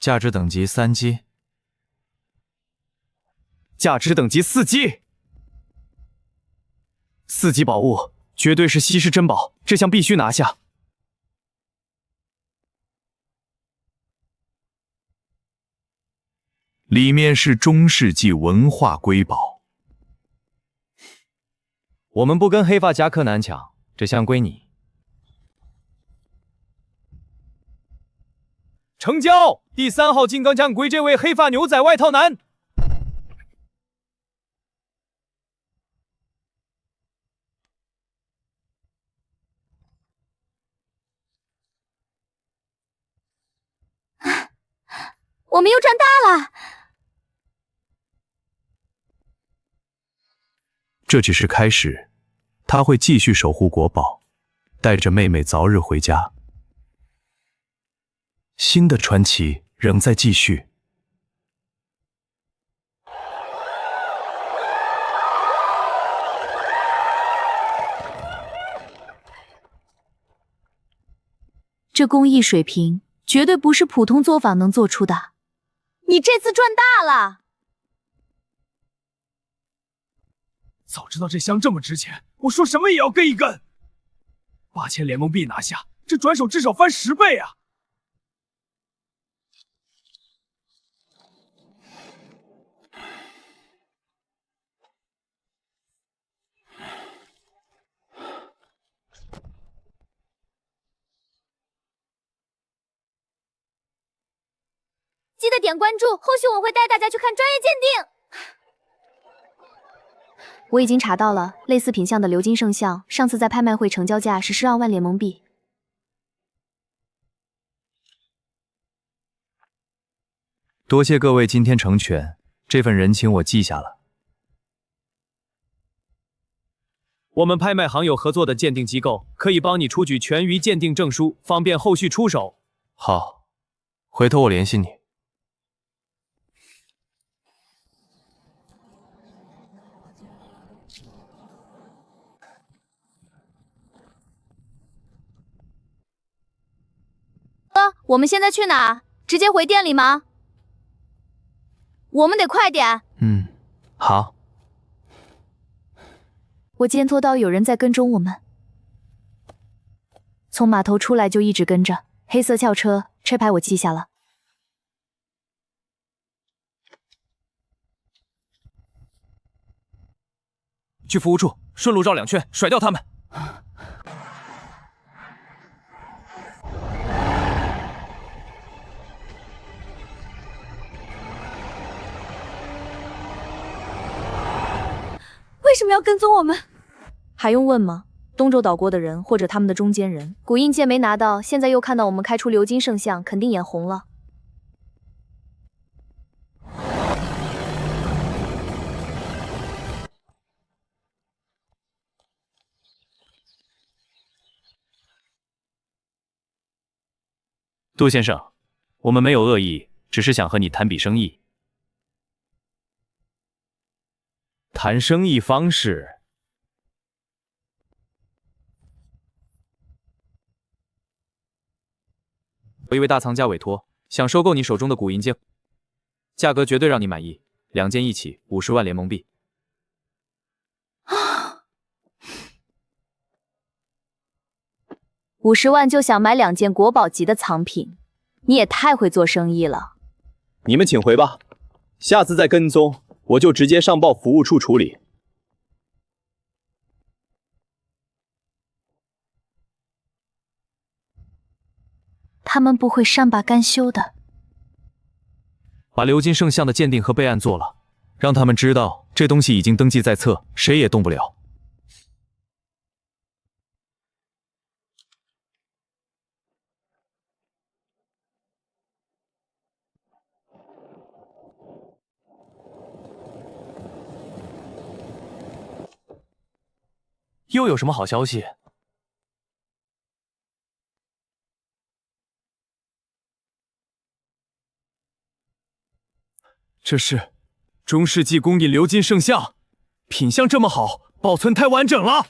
價值等級3期，價值等級4級。4級寶物絕對是稀世珍寶，這項必須拿下。裡面是中世紀文化瑰寶。我們不跟黑髮夾克男搶，這項歸你。成交！第3號金剛槍歸這位黑髮牛仔外套男。我們又賺大了！這只是開始，他會繼續守護國寶，帶着妹妹早日回家。新的傳奇仍在繼續。這工藝水平絕對不是普通作坊能做出的。你這次賺大了！早知道這箱這麼值錢，我說什麼也要跟一跟。8000聯盟幣拿下，這轉手至少翻10倍啊！記得點關注，後續我會帶大家去看專業鑑定。我已經查到了類似品相的鎏金聖像，上次在拍賣會成交價是12萬聯盟幣。多謝各位今天成全，這份人情我記下了。我們拍賣行有合作的鑑定機構，可以幫你出具全魚鑑定證書，方便後續出手。好。回头我联繫你。哥，我们现在去哪？直接回店里吗？我们得快点。好。我监托到有人在跟踪我们，从码头出来就一直跟着。黑色轿车，车牌我记下了。去服务处，顺路绕2圈，甩掉他们。为什么要跟踪我们？还用問嗎？東洲島國的人或者他們的中間人，古印劍沒拿到，現在又看到我們開出鎏金聖像，肯定眼紅了。杜先生，我們沒有惡意，只是想和你談筆生意。談生意方式。有一位大藏家委託，想收購你手中的古銀劍，價格絕對讓你滿意，2件一起50萬聯盟幣。50萬就想買2件國寶級的藏品，你也太會做生意了。你們請回吧，下次再跟蹤，我就直接上報服務處處理。他們不會善罷甘休的。把鎏金聖像的鑑定和備案做了，讓他們知道這東西已經登記在冊，誰也動不了。又有什麼好消息？這是中世紀工藝鎏金聖像，品相這麼好，保存太完整了。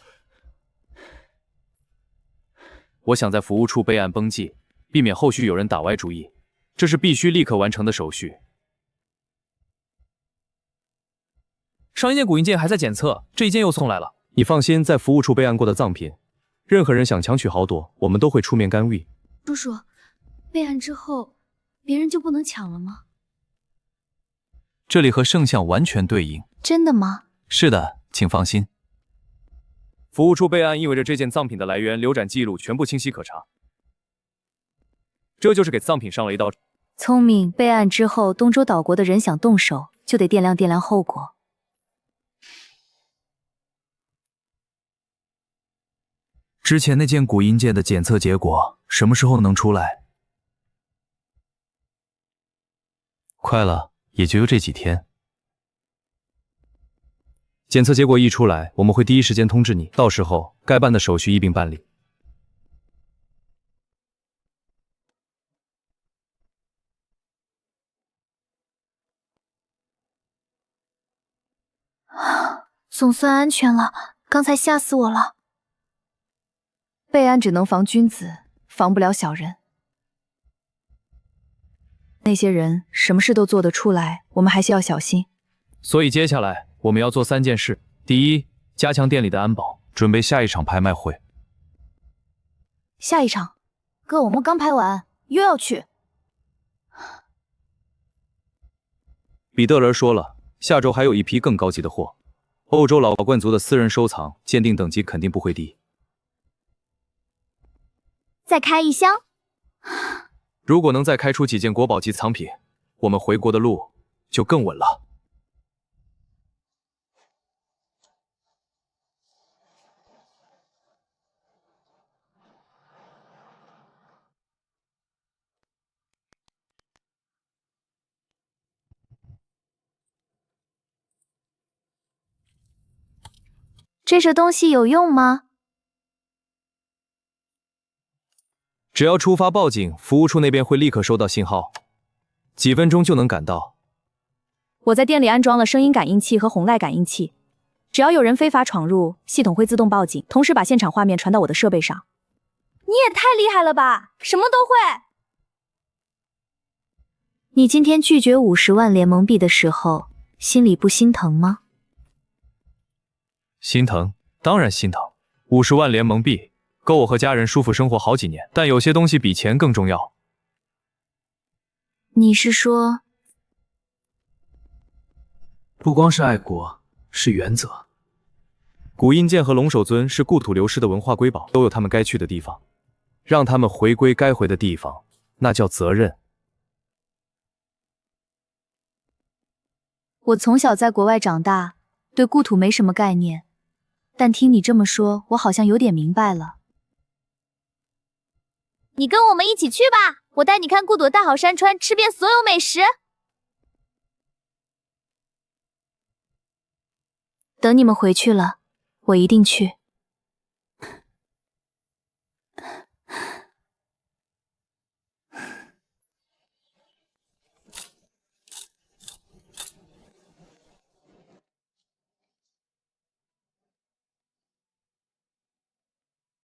我想在服務處備案登記，避免後續有人打歪主意，這是必須立刻完成的手續。上一件古印劍還在檢測，這一件又送來了。你放心，在服務處備案過的藏品，任何人想強取豪奪，我們都會出面干預。叔叔，備案之後，別人就不能搶了嗎？這裡和聖像完全對應。真的嗎？是的，請放心。服務處備案意味着這件藏品的來源、流轉記錄全部清晰可查。這就是給藏品上了一刀。聰明，備案之後，東洲島國的人想動手，就得掂量掂量後果。之前那件古印劍的檢測結果什麼時候能出來？快了，也就這幾天。檢測結果一出來，我們會第一時間通知你，到時候該辦的手續一併辦理。總算安全了，剛才嚇死我了。備案只能防君子，防不了小人。那些人什麼事都做得出來，我們還是要小心。所以接下來我們要做3件事：第一，加強店裡的安保，準備下一場拍賣會。下一場？哥，我們剛拍完，又要去。彼得兒說了，下周還有一批更高級的貨，歐洲老貴族的私人收藏，鑑定等級肯定不會低。再開一箱。如果能再開出幾件國寶級藏品，我們回國的路就更穩了。這些東西有用嗎？只要出发報警，服務處那邊會立刻收到信號，幾分鐘就能趕到。我在店裡安裝了聲音感應器和紅外感應器，只要有人非法闖入，系統會自動報警，同時把現場畫面傳到我的設備上。你也太厲害了吧，什麼都會。你今天拒絕50萬聯盟幣的時候，心裡不心疼嗎？心疼，當然心疼。50萬聯盟幣夠我和家人舒服生活好幾年，但有些東西比錢更重要。你是說，不光是愛國，是原則。古印剑和龙首尊是故土流失的文化瑰寶，都有他們該去的地方，讓他们回歸該回的地方，那叫責任。我從小在國外長大，對故土沒什麼概念，但聽你這麼說，我好像有點明白了。你跟我們一起去吧，我帶你看故土大好山川，吃遍所有美食。等你們回去了，我一定去。